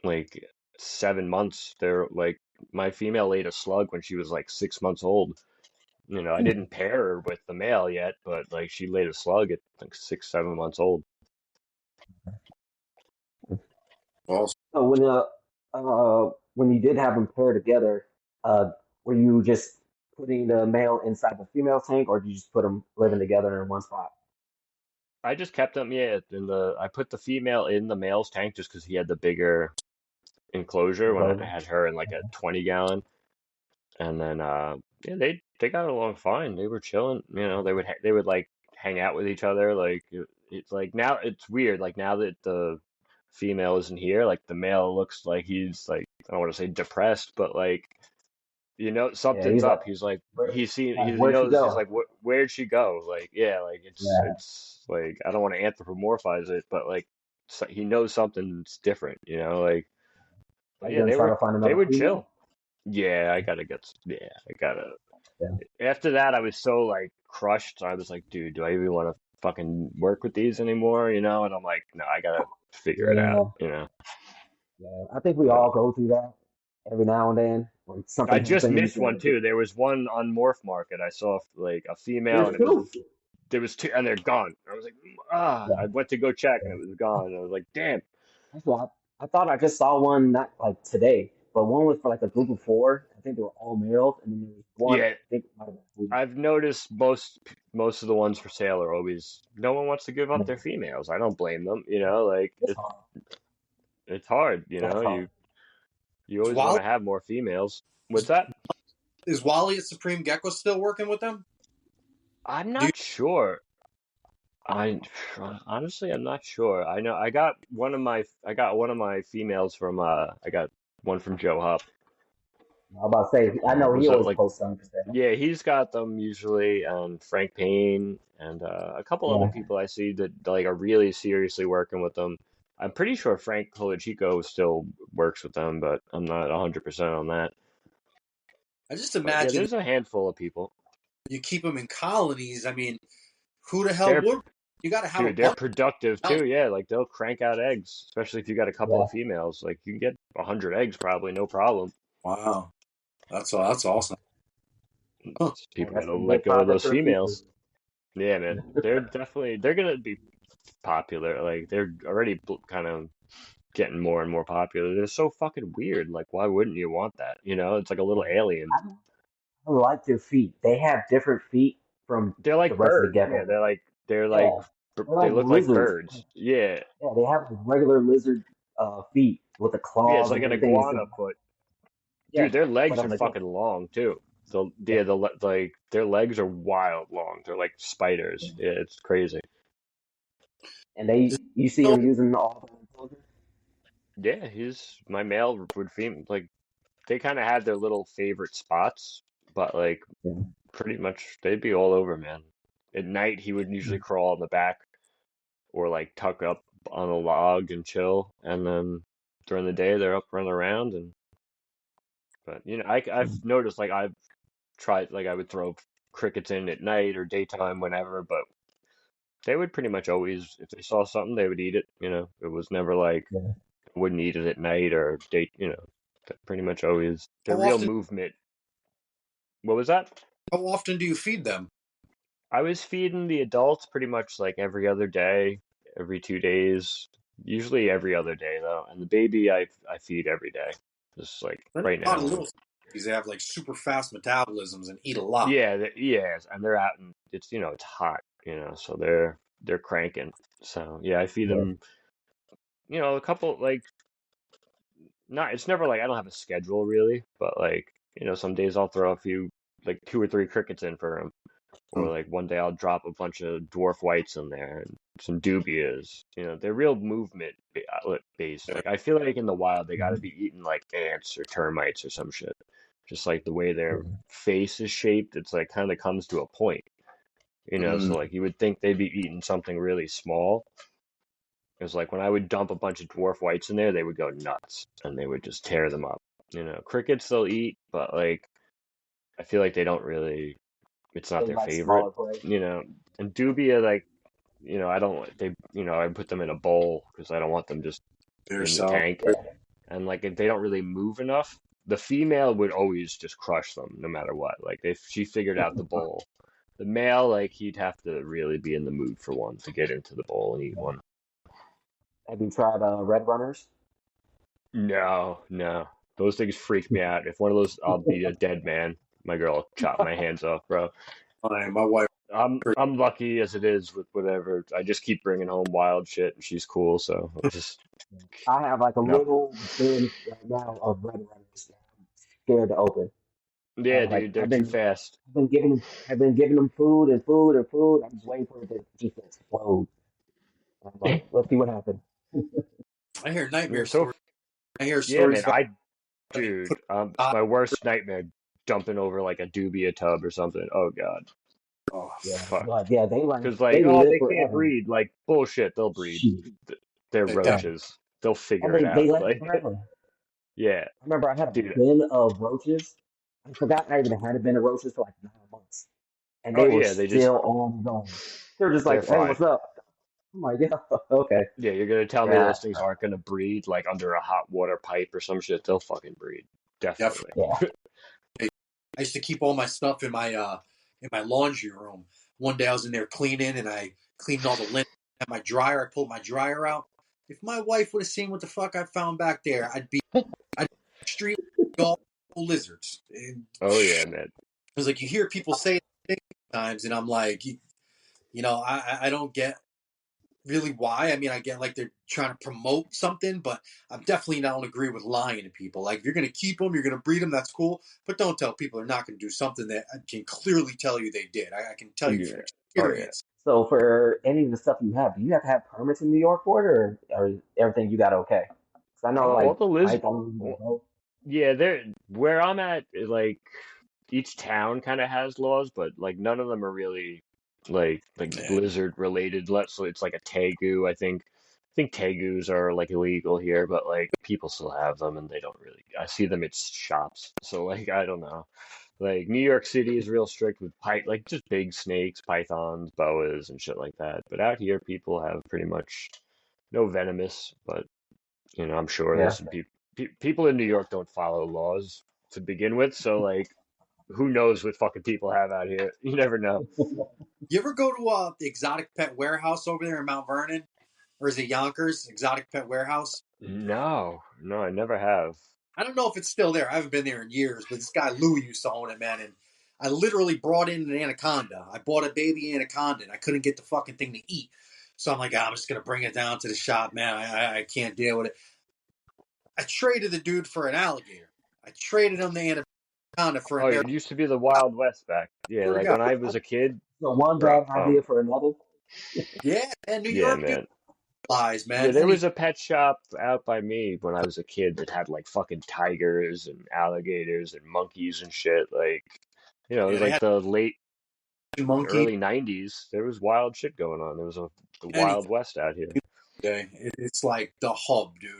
like 7 months. They're like my female laid a slug when she was like 6 months old. I didn't pair her with the male yet, but like she laid a slug at like 6, 7 months old.
Well,
So when you did have them paired together, uh were you just putting the male inside the female tank, or did you just put them living together in one spot?
I just kept them, yeah, I put the female in the male's tank just because he had the bigger enclosure when I
Enclosure?
had her in like a 20 gallon. And then yeah, they got along fine. They were chilling, they would like hang out with each other. Like it's like now it's weird. Like now that the female isn't here, like the male looks like he's like I don't want to say depressed, but like
Yeah,
something's
he's like,
up. He's like
where,
he's seen
like,
he
where'd she
knows he's
go?
like where'd she go? Like yeah, like
Yeah,
it's like I don't want to anthropomorphize it, but like he knows something's different. Like
are
but
you
yeah,
gonna
they
try
were
to find
they
another
would
female?
chill. Yeah, I gotta.
Yeah,
After that, I was so like crushed. I was like, dude, do I even want to fucking work with these anymore? And I'm like, no, I gotta figure it out.
yeah, yeah. I think we
But
all go through that every now and then. Like
I
something
just
happens.
missed one too. There was one on Morph Market. I saw like a female,
There's
and it was
two.
there was two, and they're gone. I was like, ah.
Yeah,
I went to go check, and
yeah.
it was gone. I was like, damn.
That's why I thought I just saw one not like today, but one was for like a group of four. I think they were all males, and then there was one.
Yeah,
I think it might have been
I've noticed most of the ones for sale are always no one wants to give up their
female.
females. I don't blame them. You know, like
It's hard.
it's hard. You
That's
know,
hard.
you
Is
always want
Wally
to have more females. What's that?
is Wally at Supreme Gecko still working with them?
I'm
Do you,
not sure. I honestly, I'm not sure. I know I got one of my females from I got one from Joe Hupp.
I'm about to say, I know he
Was it
always
like
posts something for sale.
yeah, he's got them usually, and Frank Payne and a couple other
Yeah,
people I see that like are really seriously working with them. I'm pretty sure Frank Colachico still works with them, but I'm not 100% on that.
I just
But yeah,
imagine
there's a handful of people.
you keep them in colonies. I mean, who the hell
They're
would? You got to have a
Dude, they're
bunch.
productive
Of
too. Yeah, like they'll crank out eggs, especially if you got a couple
yeah.
of females. Like you can get 100 eggs probably, no problem.
Wow, that's awesome. Huh.
It's
Man,
people
that's
gotta
gonna be a
let go of
product
those
for the future.
females. Yeah, man, they're gonna be popular. Like they're already kind of getting more and more popular. They're so fucking weird. Like why wouldn't you want that? You know, it's like a little alien.
I like their feet. They have different feet from
They're
the
like
rest of the
birds. Yeah,
geckos.
they're like
Yeah, they're
they
like
look like
lizards.
birds. Yeah,
Yeah, they have like regular lizard feet with the
yeah, it's
claws
like
and
an
everything. Instead
iguana
of,
foot.
yeah,
Dude, their
but
legs
on
are
the geckos.
fucking long too. The
Yeah,
yeah, like their legs are wild long. They're like spiders.
yeah.
Yeah, it's crazy.
And they,
Just,
you see
you know,
them using all the enclosures.
Yeah, he's my male would fem like they kind of had their little favorite spots, but like
Yeah.
pretty much they'd be all over, man. At night he would usually crawl in the back or like tuck up on a log and chill, and then during the day they're up running around and but you know I've noticed like I've tried like I would throw crickets in at night or daytime whenever, but they would pretty much always, if they saw something, they would eat it. You know, it was never like
Yeah.
I wouldn't eat it at night or date. You know, pretty much always their
how
real
often
movement. What was that?
how often do you feed them?
I was feeding the adults pretty much like every other day, every 2 days, usually every other day though. And the baby, I feed every day, just like
They're
right
not a
now.
little. They have like super fast metabolisms and eat a lot.
Yeah, yeah, and they're out and it's it's hot, so they're cranking. So yeah, I feed
Yeah.
them, a couple like not it's never like I don't have a schedule really, but like, some days I'll throw a few like two or three crickets in for them, or
Mm.
like one day I'll drop a bunch of dwarf whites in there and some dubias. They're real movement based. Like I feel like in the wild they got to
Mhm.
be eating like ants or termites or some shit. Just like the way their
Yeah.
face is shaped, it's like kind of comes to a point. So
Mm.
like you would think they'd be eating something really small. It was like when I would dump a bunch of dwarf whites in there, they would go nuts and they would just tear them up. Crickets they'll eat, but like I feel like they don't really. It's not
They
their
like
favorite.
smaller prey.
And dubia like I don't they I put them in a bowl because I don't want them just in the
Yourself.
tank.
Yeah.
And like if they don't really move enough, the female would always just crush them no matter what. Like if she figured out the bowl. The male, like he'd have to really be in the mood for one to get into the bowl and eat one.
Have you tried red runners?
No, no. Those things freak me out. If one of those, I'll be a dead man. My girl will chop my hands off, bro.
My wife.
I'm lucky as it is with whatever. I just keep bringing home wild shit, and she's cool. So I just
I have like a
no.
little bin right now of red runners that I'm scared to open.
Yeah,
Like
dude, they're too fast.
I've been giving them food and food and food. I'm just waiting for it to just explode. I'm like, let's see what happens.
I hear
They're
nightmare
so
stories. I hear
yeah,
stories
man.
about somebody
Dude,
put
it's my worst nightmare dumping over like a dubia tub or something. Oh God,
oh,
Yeah,
fuck.
but yeah,
Because like,
they
oh,
live
they can't
forever.
breed. Like bullshit, they'll breed.
Shit.
They're
they def-
Yeah,
roaches. They'll
and
figure it
they
out.
last
Like,
forever.
yeah,
I remember I had a
dude.
bin of roaches. I forgot I even had a bin of roaches for like 9 months, and
Oh
they were
yeah,
still on going. They're just
they're
like, "Hey,
fine.
what's up?" I'm like, "Yeah, okay,
Yeah, you're gonna tell me
yeah,
those things aren't gonna breed like under a hot water pipe or some shit? They'll fucking breed.
definitely.
Definitely.
yeah."
I used to keep all my stuff in my laundry room. One day I was in there cleaning, and I cleaned all the lint at my dryer. I pulled my dryer out. If my wife would have seen what the fuck I found back there, I'd be street all lizards. And
Oh yeah, man.
it's like you hear people say things sometimes, and I'm like, I don't get really why. I mean, I get like they're trying to promote something, but I'm definitely don't agree with lying to people. Like, if you're going to keep them, you're going to breed them, that's cool. But don't tell people they're not going to do something that I can clearly tell you they did. I can tell you from
Yeah. Oh yeah.
experience.
So for any of the stuff you have, do you have to have permits in New York for it, or everything you got okay? 'Cause I know
All
like
the lizard.
pythons and both.
Yeah, there. Where I'm at, like each town kind of has laws, but like none of them are really like
Yeah.
lizard related. So it's like a tegu. I think tegus are like illegal here, but like people still have them, and they don't really. I see them at shops, so like I don't know. Like New York City is real strict with like just big snakes, pythons, boas, and shit like that. But out here, people have pretty much no venomous, but I'm sure
Yeah.
there's some people in New York don't follow laws to begin with, so like who knows what fucking people have out here? You never know.
You ever go to the exotic pet warehouse over there in Mount Vernon? Or is it Yonkers Exotic Pet Warehouse?
No, no, I never have.
I don't know if it's still there. I haven't been there in years, but this guy Louis used to own it, man. And I literally brought in an anaconda. I bought a baby anaconda, and I couldn't get the fucking thing to eat. So I'm like, I'm just gonna bring it down to the shop, man. I can't deal with it. I traded the dude for an alligator. I traded him the anaconda for
Oh,
an air.
it used to be the Wild West back. Yeah,
Swear to
like
God.
when I was a kid,
So one
bro.
bad idea for another.
Yeah, man. New
Yeah,
York, dude,
man.
lies,
Yeah,
man.
there was a pet shop out by me when I was a kid that had like fucking tigers and alligators and monkeys and shit. Like, it
Yeah,
was
they
like
had
the late
monkey,
early 90s. There was wild shit going on. There was the Wild
anything.
West out here.
Okay, it's like the hub, dude.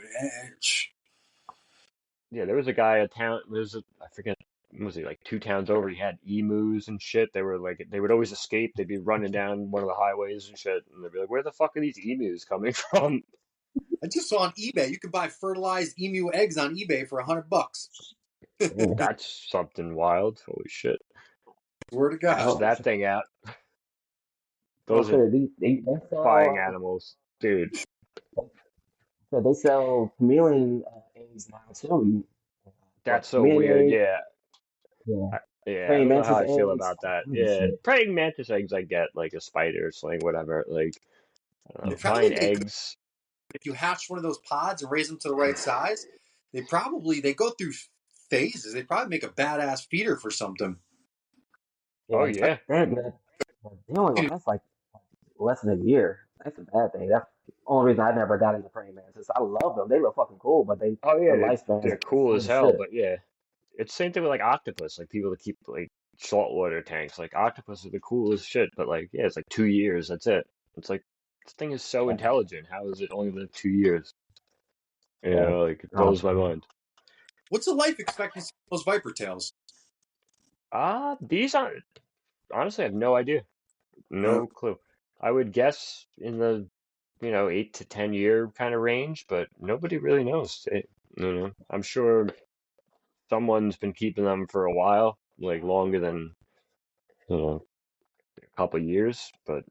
Yeah, there was a guy a town. I forget. What was he like 2 towns over? He had emus and shit. They were like they would always escape. They'd be running down one of the highways and shit, and they'd be like, "Where the fuck are these emus coming from?"
I just saw on eBay you can buy fertilized emu eggs on eBay for $100.
Yeah.
That's something wild. Holy shit!
Swear to
Hatch
God.
Oh,
that thing out.
so
Those are
they
terrifying
sell
animals, dude.
so they sell chameleon eggs now too. What
That's so weird.
chameleon eggs?
Yeah,
Yeah,
yeah. I
praying
don't know how
mantis
I feel
eggs.
about that.
Crazy
Yeah,
shit.
praying mantis eggs, I get like a spider, sling, whatever. Like, I don't
They
know,
probably
buying
make good
eggs.
if you hatch one of those pods and raise them to the right size. They go through phases. They probably make a badass feeder for something.
Oh
Yeah,
yeah.
they only last like less than a year. That's a bad thing. That's the only reason I never got into praying mantis. I love them. They look fucking cool, but
Oh
their
yeah,
lifespans
they're
are
cool
short
as
as
hell,
shit.
but yeah, it's the same thing with like octopus. Like people that keep like saltwater tanks, like octopus are the coolest shit, but like yeah, it's like 2 years. That's it. It's like this thing is so
Yeah,
intelligent. How has it only lived 2 years?
yeah.
Like it blows my
Um,
mind.
What's the life expectancy of those viper tails?
These aren't honestly, I have no idea,
Uh,
no clue. I would guess in the 8 to 10 year kind of range, but nobody really knows. I'm sure someone's been keeping them for a while, like longer than you know a couple years, but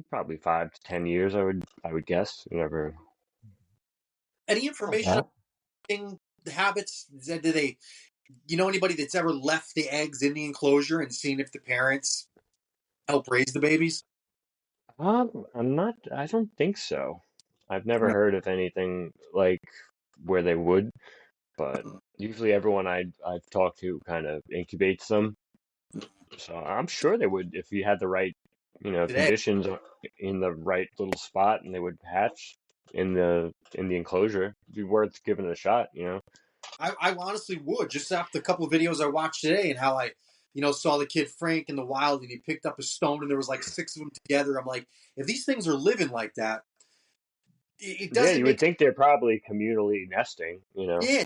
probably 5 to 10 years. I would guess. Whatever.
any
not
information
bad.
on the habits? Do they? You know anybody that's ever left the eggs in the enclosure and seen if the parents help raise the babies?
I'm not. I don't think so. I've never
Uh,
heard of anything like where they would, but usually everyone I've talked to kind of incubates them. So I'm sure they would if you had the right,
Today,
conditions in the right little spot, and they would hatch in the enclosure. It'd be worth giving it a shot.
I honestly would just after a couple of videos I watched today and how I, saw the kid Frank in the wild and he picked up a stone and there was like six of them together. I'm like, if these things are living like that, it
Yeah,
doesn't
you would
make
think they're probably communally nesting.
yeah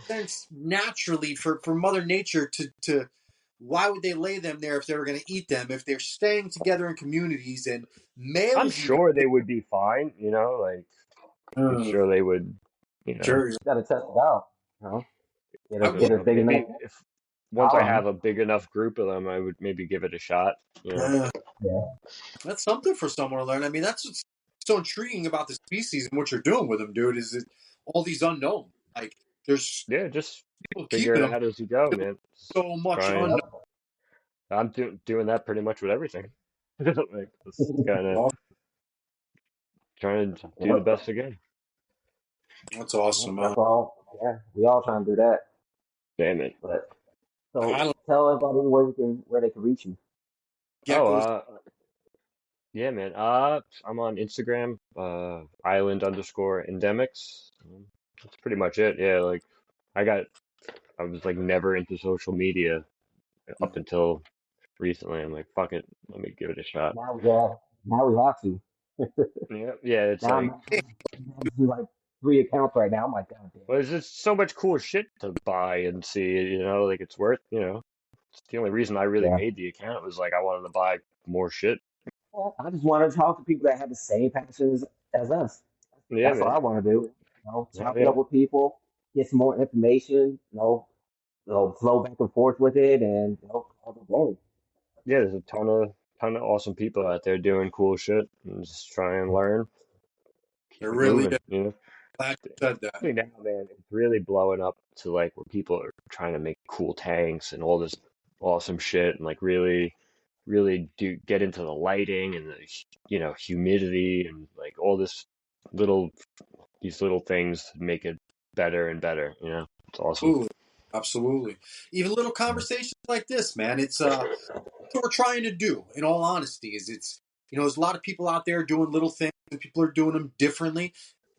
sense naturally for Mother Nature to why would they lay them there if they were going to eat them if they're staying together in communities and
I'm
males even.
sure they would be fine. Like I'm
Uh,
sure they would.
sure,
Got to test it out. You know,
I
get
would.
a big enough.
Maybe once I have a big enough group of them, I would maybe give it a shot. You know?
Yeah.
That's something for someone to learn. I mean, that's what's so intriguing about the species and what you're doing with them, dude. Is it all these unknown? Like, there's
Yeah, just
people
figure
keeping
it
them.
out as you go, man. Just
So much
try and
unknown.
Yep.
I'm doing that pretty much with everything. Like, just kind of
Well,
trying to do the
yep.
best again.
That's
Yep.
awesome, man.
That's all. Yeah, we all trying to do that.
Damn it.
But
I
so
don't
tell everybody where they can reach you.
Oh,
geckos.
yeah, man. I'm on Instagram, Island underscore Endemics. That's pretty much it. Yeah, like I was like never into social media up until recently. I'm like, fuck it, let me give it a shot.
Now we have to.
Yeah, yeah. It's
Now
like,
I'm do like 3 accounts right now. I'm like, God damn.
well, there's just so much cool shit to buy and see. Like it's worth. It's the only reason I really
Yeah.
made the account was like I wanted to buy more shit.
Well, I just want to talk to people that have the same passions as us.
Yeah,
That's what
man.
I want to do.
Hell
Chop it
yeah.
up with people, get some more information. Flow back and forth with it, and call it a day.
Yeah, there's a ton of awesome people out there doing cool shit and just try and learn, keep
They're
it
really
moving.
glad you said that.
Especially now, man, it's really blowing up to like where people are trying to make cool tanks and all this awesome shit and like really do get into the lighting and the humidity and like all little these little things to make it better and better. It's awesome.
Absolutely, absolutely. Even little conversations like this, man. It's what we're trying to do. In all honesty, is it's there's a lot of people out there doing little things, and people are doing them differently.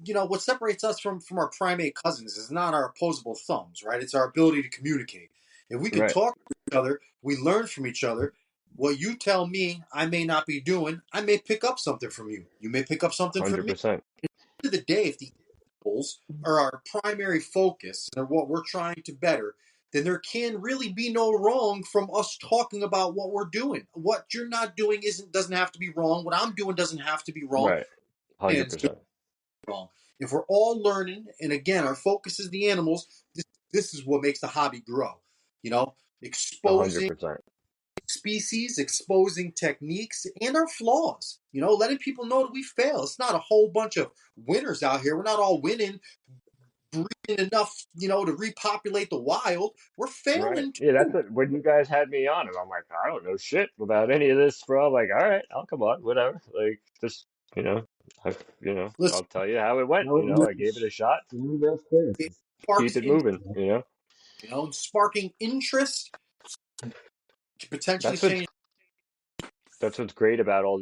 What separates us from our primate cousins is not our opposable thumbs, right? It's our ability to communicate. If we can
Right,
talk to each other, we learn from each other. What you tell me, I may not be doing. I may pick up something from you. You may pick up something from me.
100%.
Of the day, if the goals are our primary focus and are what we're trying to better, then there can really be no wrong from us talking about what we're doing. What you're not doing doesn't have to be wrong. What I'm doing doesn't have to be wrong.
Right,
And it's
100%.
wrong. If we're all learning, and again, our focus is the animals, this is what makes the hobby grow. Exposing
100%.
species, exposing techniques, and our flaws. Letting people know that we fail. It's not a whole bunch of winners out here. We're not all winning, breeding enough, to repopulate the wild. We're
Right.
failing
Yeah, that's
too.
what when you guys had me on, and I'm like, I don't know shit about any of this, bro. I'm like, all right, I'll come on, whatever. Like, just you know, I,
Listen,
I'll tell you how it went.
No,
I gave it a shot.
real
it
experiences.
Keep
sparks
it moving.
sparking interest can potentially
That's what's
change.
that's what's great about all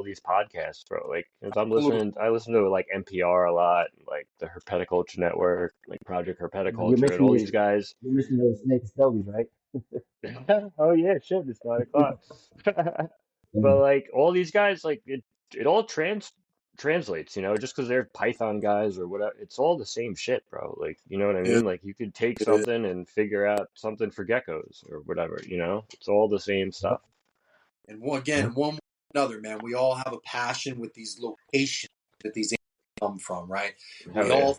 these podcasts, bro. Like, as
Absolutely.
I listen to like NPR a lot, like the Herpeticulture Network, like Project
You're
Herpeticulture, and
missing
all
your
these guys.
you're missing those snake stories, right?
Oh yeah, shit, it's 9 o'clock.
Yeah.
But like all these guys, like it all translates, just because they're Python guys or whatever. It's all the same shit, bro. Like, you know what I
It is.
mean? Like you could take
It is.
something and figure out something for geckos or whatever, It's all the same stuff.
And
Yeah.
again, one way or another, man, we all have a passion with these locations that these animals come from, right? We
Hell yeah.
all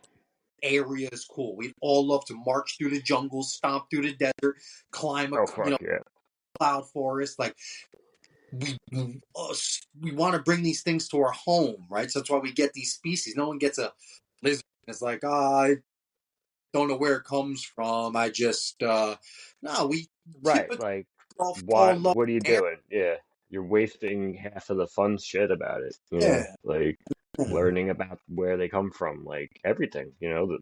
area is cool. We'd all love to march through the jungle, stomp through the desert, climb
Oh fuck yeah.
cloud forest. Like we want to bring these things to our home, right? So that's why we get these species. No one gets a lizard. It's like, I don't know where it comes from. I just no. We
Right.
typically
Like
all fall
why
in love
what are you
with air.
doing? Yeah. You're wasting half of the fun shit about it.
Yeah,
Like learning about where they come from, like everything,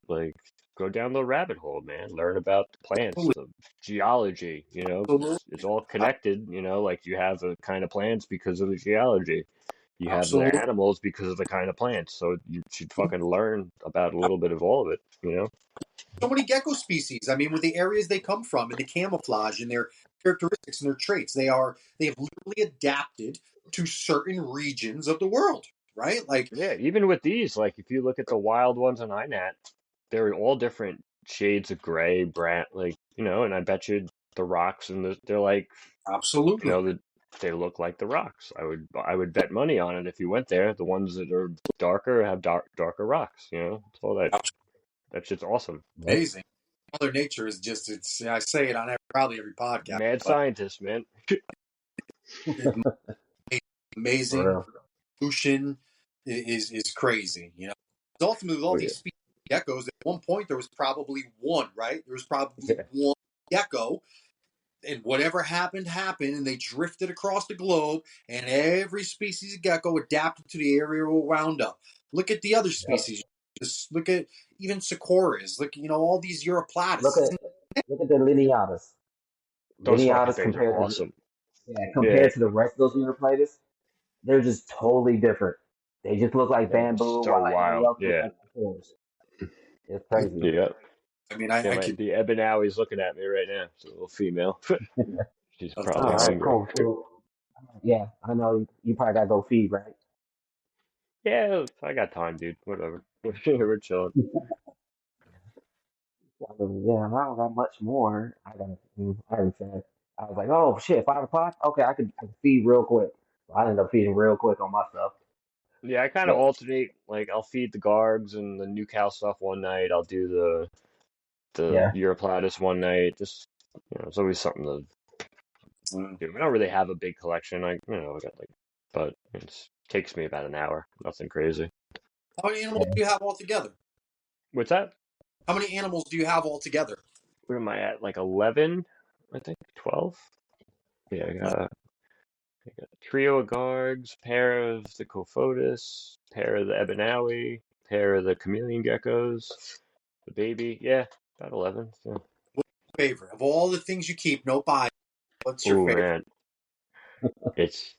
like go down the rabbit hole, man. Learn about the plants,
absolutely,
the geology,
absolutely,
it's all connected, like you have the kind of plants because of the geology. You have the
absolutely.
animals because of the kind of plants. So you should fucking learn about a little bit of all of it.
So many gecko species. I mean, with the areas they come from and the camouflage and their characteristics and their traits, they have literally adapted to certain regions of the world, right? Like,
Yeah, even with these, like if you look at the wild ones on INAT, they're all different shades of gray, brown, like, and I bet you the rocks and they're like,
absolutely,
that they look like the rocks. I would bet money on it if you went there. The ones that are darker have darker rocks, It's all that shit's awesome.
Yep.
amazing. Mother Nature is just, I say it on probably every podcast,
Mad
but
scientist, man.
it's amazing.
For
Evolution is crazy, you know. Ultimately, with
Oh
all
yeah.
these species of geckos, at one point there was probably one, right? There was probably
real.
one gecko, and whatever happened, and they drifted across the globe, and every species of gecko adapted to the area where it wound up. Look at the other
Yep.
species. Just look at even Sequoias. Look, you know, all these
Look
Europlatus.
at look at the lineatus.
Those fucking
Lineatus
things are
compared to
awesome. Yeah.
compared to the rest of those Uniplatus, they're just totally different. They just look like
They're
bamboo,
so
while everything
wild.
else looks
Yeah.
like forest. It's crazy.
Yeah.
I mean,
Yeah,
I keep.
the Ebonaui's looking at me right now. It's a little female. She's
That's
All
probably
right,
awesome.
hungry.
cool. So, yeah, I know you probably gotta go feed, right?
Yeah, I got time, dude. Whatever. We're chilling.
Yeah, I don't got much more. I already said. I was like, oh shit, 5 o'clock. Okay, I could feed real quick. So I ended up feeding real quick on my stuff.
Yeah, I kind of
But
alternate. Like, I'll feed the Gargs and the new cow stuff one night. I'll do the
yeah,
Europlatus one night. Just it's always something to do. We don't really have a big collection. I got like, but it takes me about an hour. Nothing crazy.
How many animals
yeah.
do you have altogether?
What's that?
How many animals do you have altogether?
Where am I at? Like 11, I think 12. Yeah, I got a trio of Gargs, pair of the Cophotis, pair of the Ebanawi, pair of the chameleon geckos, the baby. Yeah, about 11. Yeah.
What's your favorite of all the things you keep? No buy. What's your
Oh
favorite?
man, it's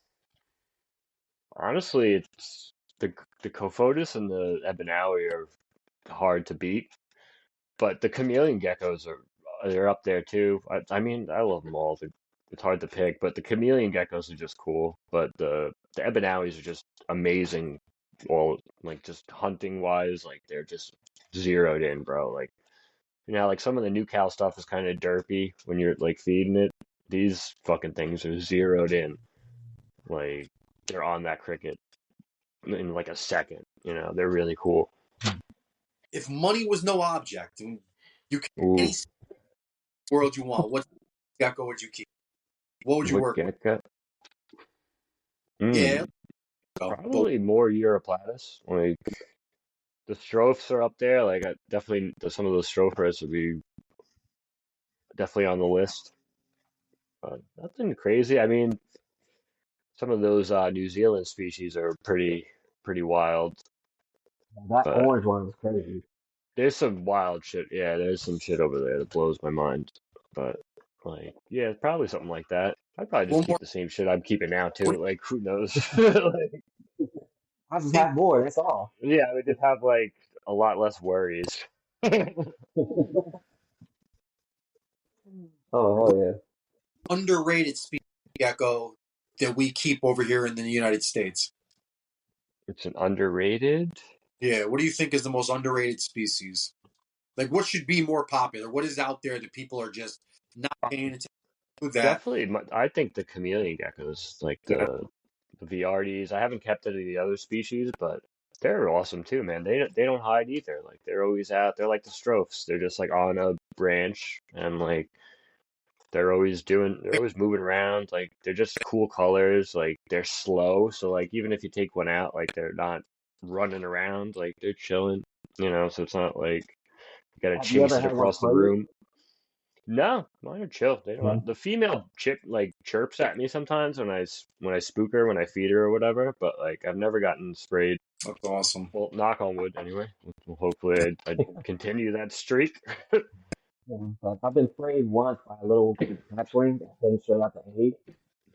honestly the the Cophotis and the Ebanawi are hard to beat, but the chameleon geckos they're up there too. I mean, I love them all. It's hard to pick, but the chameleon geckos are just cool. But the Ebenawis are just amazing. All like just hunting wise, like they're just zeroed in, bro. Like like some of the new cow stuff is kind of derpy when you're like feeding it. These fucking things are zeroed in. Like they're on that cricket in like a second. They're really cool.
If money was no object and you could
Ooh,
any world you want, what gecko would you keep? What would you
what
work with?
gecko?
Yeah,
Mm,
but
probably more Europlatus. Like the Strophs are up there. Like definitely some of those Strophers would be definitely on the list. But nothing crazy. I mean, some of those New Zealand species are pretty wild.
That
But
orange one was crazy.
there's some wild shit. Yeah, there's some shit over there that blows my mind. But like, yeah, probably something like that. I'd probably just
one
keep
more.
the same shit I'm keeping now
What
too. Like, who knows? Like,
I just
do you
have more. That's all.
yeah, I would just have like a lot less worries.
Oh
think?
hell yeah.
Underrated species of gecko that we keep over here in the United States?
It's an underrated.
Yeah, what do you think is the most underrated species? Like, what should be more popular? What is out there that people are just not paying attention to? That
Definitely, I think the chameleon geckos, like
yeah,
the VRDs. I haven't kept any of the other species, but they're awesome too, man. They don't hide either. Like they're always out. They're like the Strophs. They're just like on a branch and like they're always moving around. Like they're just cool colors. Like they're slow, so like even if you take one out, like they're not running around. Like they're chilling. So it's not like you gotta
Have you
chase
ever
it
had one
across the
sprayed?
room. No, mine are chill. They
No.
don't. The female chirps at me sometimes when I spook her when I feed her or whatever. But like I've never gotten sprayed.
that's awesome.
Well, knock on wood anyway. Well, hopefully I continue that streak.
Yeah, but I've been sprayed once by a little hatchling that came straight out the egg.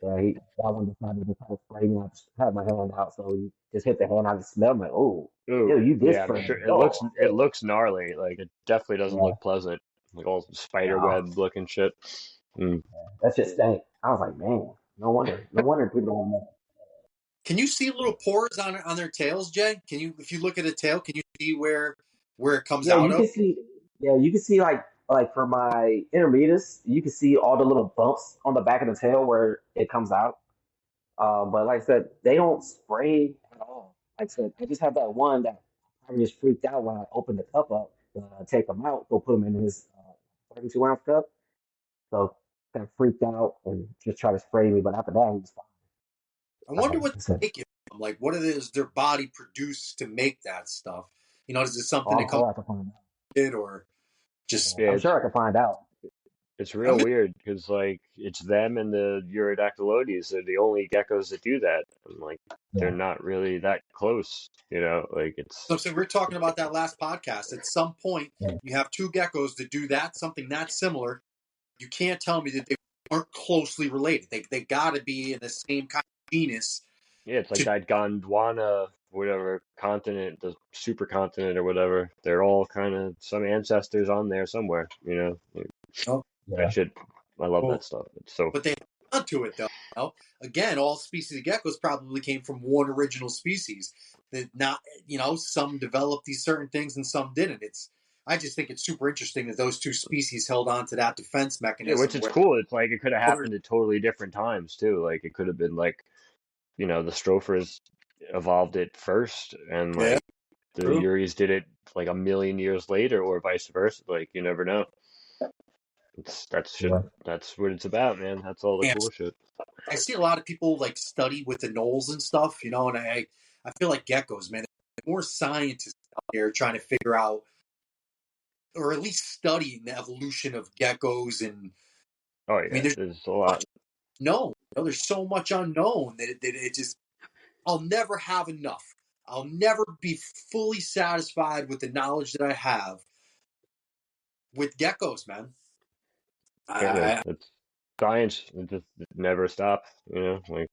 Yeah, that one decided to try to spray me. I just had my hand out, so he just hit the hand. I just smelled. I'm like, oh,
Ooh,
ew, you did
yeah, I'm
spray
sure
me. Oh,
it looks gnarly. Like it definitely doesn't
yeah,
look pleasant. Like all spider
no,
web looking shit. Mm.
that shit stank. I was like, man, no wonder people don't know.
Can you see little pores on their tails, Jay? Can you, if you look at a tail, can you see where it comes
Yeah,
out
you
of?
can see. Yeah, you can see like for my intermedius, you can see all the little bumps on the back of the tail where it comes out. But like I said, they don't spray at all. Like I said, I just had that one that I just freaked out when I opened the cup up to take him out, go put him in his 32-ounce cup. So kind of freaked out and just tried to spray me, but after that, he was
I
fine.
wonder what
He said,
they make it from. Like, what it is their body produce to make that stuff? You know, is it
"Oh,
something
I'm
that comes
sure I can find out.
with it, or just?
Yeah,
Yeah,
I'm sure I can find out."
it's
I'm
real weird because like it's them and the Urodactylodes are the only geckos that do that. And like they're
Yeah,
not really that close, you know, like it's
So we are talking about that last podcast. At some point,
yeah,
you have two geckos that do that, something that similar. You can't tell me that they aren't closely related. They got to be in the same kind of genus.
yeah, it's like
To
that Gondwana, whatever continent, the supercontinent or whatever. They're all kind of some ancestors on there somewhere, you know. Like,
oh,
that
yeah,
shit, I love
cool.
that stuff. It's so
But they held onto it though. You know? Again, all species of geckos probably came from one original species. That not, some developed these certain things and some didn't. I just think it's super interesting that those two species held on to that defense
yeah, which
mechanism
is
where
cool. It's like it could have
other,
happened at totally different times too. Like it could have been like, the Strophers evolved it first, and
yeah,
like the
true.
Uris did it like a million years later, or vice versa. Like you never know. That's shit.
yeah.
That's what it's about, man. That's all the
Yeah,
cool shit.
I see a lot of people like study with the knolls and stuff, and I feel like geckos, man. There's more scientists out there trying to figure out, or at least studying the evolution of geckos. And
Oh
I mean,
yeah,
there's
there's a
much
lot.
known. There's so much unknown that it just I'll never have enough. I'll never be fully satisfied with the knowledge that I have with geckos, man.
Yeah, man.
I,
It's science. It never stops. Like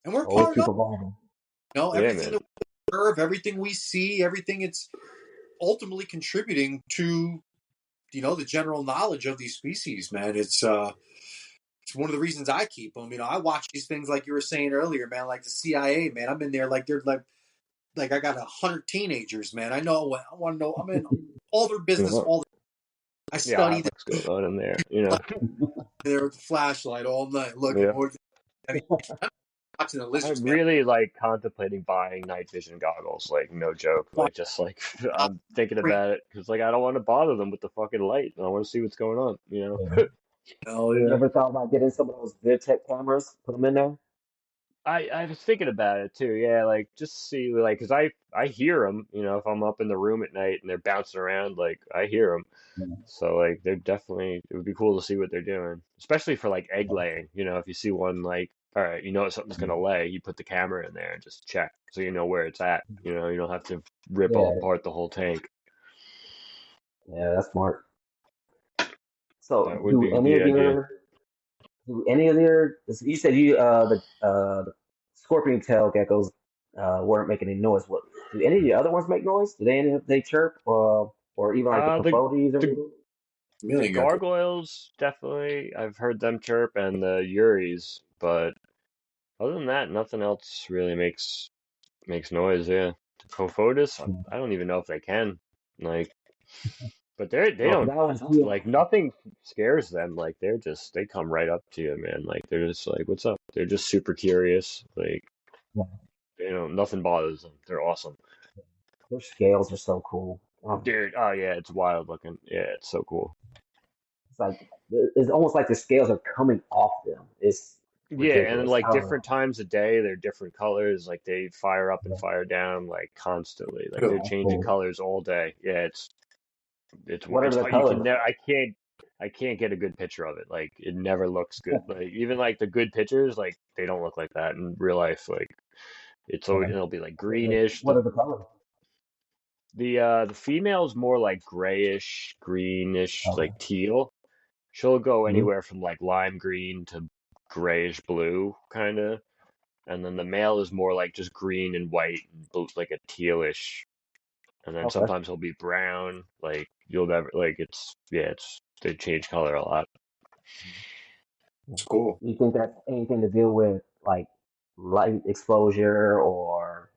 and we're
Always
part
keep
of
evolving.
yeah,
everything
man.
that we observe, everything we see, everything it's ultimately contributing to the general knowledge of these species, man. It's one of the reasons I keep them. I watch these things like you were saying earlier, man. Like the CIA, man. I'm in there like they're like I got 100 teenagers, man. I know what I want to know. I'm in all their business.
Uh-huh.
All I
Yeah,
study
what's going on in there?
there with the flashlight all night looking.
Yeah.
I mean, I'm watching the lizards,
I'm
man.
really like contemplating buying night vision goggles, like no joke.
Watch
Like just like
out
I'm thinking
for
about it because like I don't want to bother them with the fucking light. I want to see what's going on,
Yeah.
hell
You
yeah.
ever thought about getting some of those VidTech cameras, put them in there?
I was thinking about it too. Yeah, like just see like because I hear them. If I'm up in the room at night and they're bouncing around, like I hear them.
Yeah.
So like they're definitely it would be cool to see what they're doing, especially for like egg laying. If you see one like all right, something's gonna lay, you put the camera in there and just check so you know where it's at. You don't have to rip all
Yeah,
apart the whole tank.
yeah, that's smart. So,
That would be the idea.
do any of your, you said the scorpion tail geckos weren't making any noise. What do any of the other ones make noise? Do they chirp or even like the
Uh the
Cophotis or
the
anything?
the
Million gecko.
gargoyles definitely I've heard them chirp and the Uris, but other than that, nothing else really makes noise. Yeah, the Cophotis, I don't even know if they can. Like, but they
No, because
don't
I always feel
like nothing scares them. Like they come right up to you, man. Like they're just like, what's up? They're just super curious. Like
yeah,
nothing bothers them. They're awesome,
their scales are so cool.
dude. Oh yeah, it's wild looking. Yeah, it's so cool.
It's like it's almost like the scales are coming off them. It's
Yeah, and then
ridiculous. I
like
don't
different
know.
times of day, they're different colors. Like they fire up and fire down like constantly. Like they're
That's
changing
cool.
colors all day. Yeah,
What are
it's
the
hard. You can
colors?
never. I can't get a good picture of it. Like it never looks good. Like even like the good pictures, like they don't look like that in real life. Like it's always
Yeah.
it'll be like greenish.
What
The
are the colors?
the female's more like grayish, greenish,
Okay.
like teal. She'll go
Mhm.
anywhere from like lime green to grayish blue, kind of. And then the male is more like just green and white, and like a tealish. And then
Okay.
sometimes he'll be brown. Like you'll never like it's yeah, it's they change color a lot.
It's cool.
You think that's anything to do with like light exposure or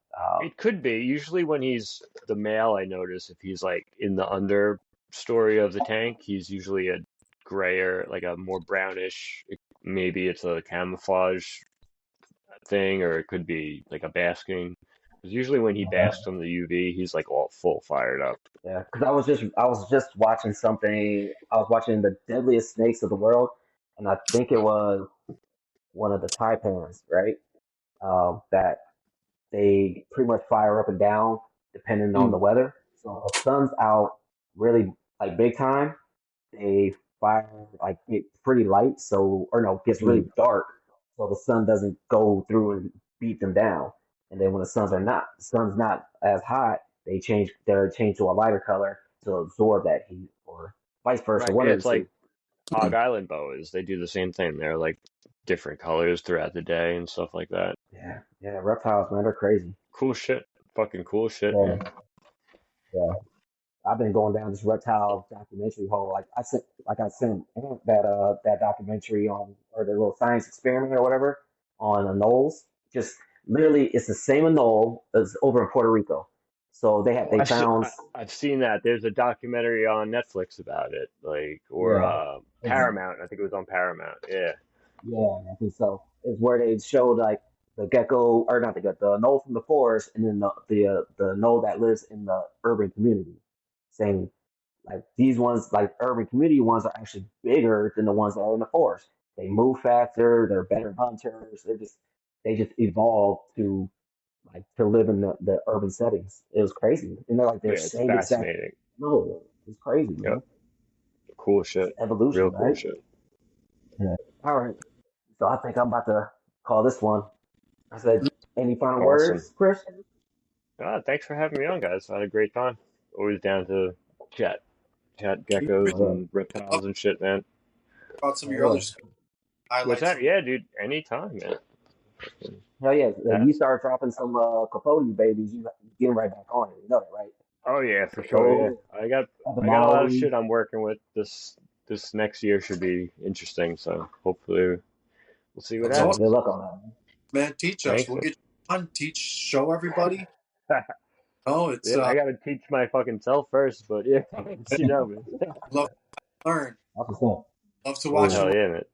It could be. Usually when he's the male, I notice if he's like in the understory of the tank, he's usually a grayer, like a more brownish. Maybe it's a camouflage thing, or it could be like a basking. 'Cause usually when he basks from the UV, he's like all full fired up.
Yeah, because I was just watching something. I was watching the deadliest snakes of the world, and I think it was one of the taipans, right? That they pretty much fire up and down depending on the
Mm.
weather. So if the sun's out really like big time, they fire like get pretty light, so or no, gets really
Mm.
dark, so the sun doesn't go through and beat them down. And then when the sun's not as hot, they're changed to a lighter color to absorb that heat, or vice versa,
Right.
one
Yeah,
of the
it's
two.
like Hog Island boas. They do the same thing. They're like different colors throughout the day and stuff like that.
Yeah, yeah, reptiles, man, they're crazy.
Cool shit. Fucking cool shit,
Yeah,
man.
yeah. I've been going down this reptile documentary hole. Like I sent Ant that documentary on, or the little science experiment or whatever, on anoles. Just literally, it's the same anole as over in Puerto Rico. So
Oh,
they found,
I've seen that. There's a documentary on Netflix about it, like or
yeah,
Paramount. I think it was on Paramount. Yeah.
yeah, I think so. It's where they showed like the gecko, or not the gecko, the anole from the forest, and then the anole that lives in the urban community. Saying like these ones, like urban community ones, are actually bigger than the ones that are in the forest. They move faster. They're better hunters. They just evolved to live in the urban settings. It was crazy, and they're like
Yeah,
their
it's
same exact.
fascinating.
No, it's crazy,
Yep.
man.
Cool
It's
shit.
evolution,
Real cool
right?
shit.
Yeah. All right. So I think I'm about to call this one. I said, any final
Awesome.
words, Chris?
Thanks for having me on, guys. I had a great time. Always down to chat, chat
Keep it
geckos
Oh
and
up
reptiles and shit, man.
about some
yeah,
of your
hell
other
yeah.
What's
highlights
that?
from.
Yeah, dude. Anytime, man.
Hell yeah.
That.
You start dropping some Cophotis babies, you getting right back on it. You know that, right?
Oh yeah, for sure. Yeah,
Capote,
I got a lot of
Etymology.
shit I'm working with. This next year should be interesting. So hopefully we'll see what
That's
Yeah,
awesome,
good
happens.
luck on that, man.
man. Teach us.
Thanks.
We'll get you on. Teach, show everybody. Oh, it's
Yeah, I gotta teach my fucking self first, but yeah, thanks, man.
love to learn.
That's what's up.
Love to
Yeah.
watch
Hell
you
yeah, man.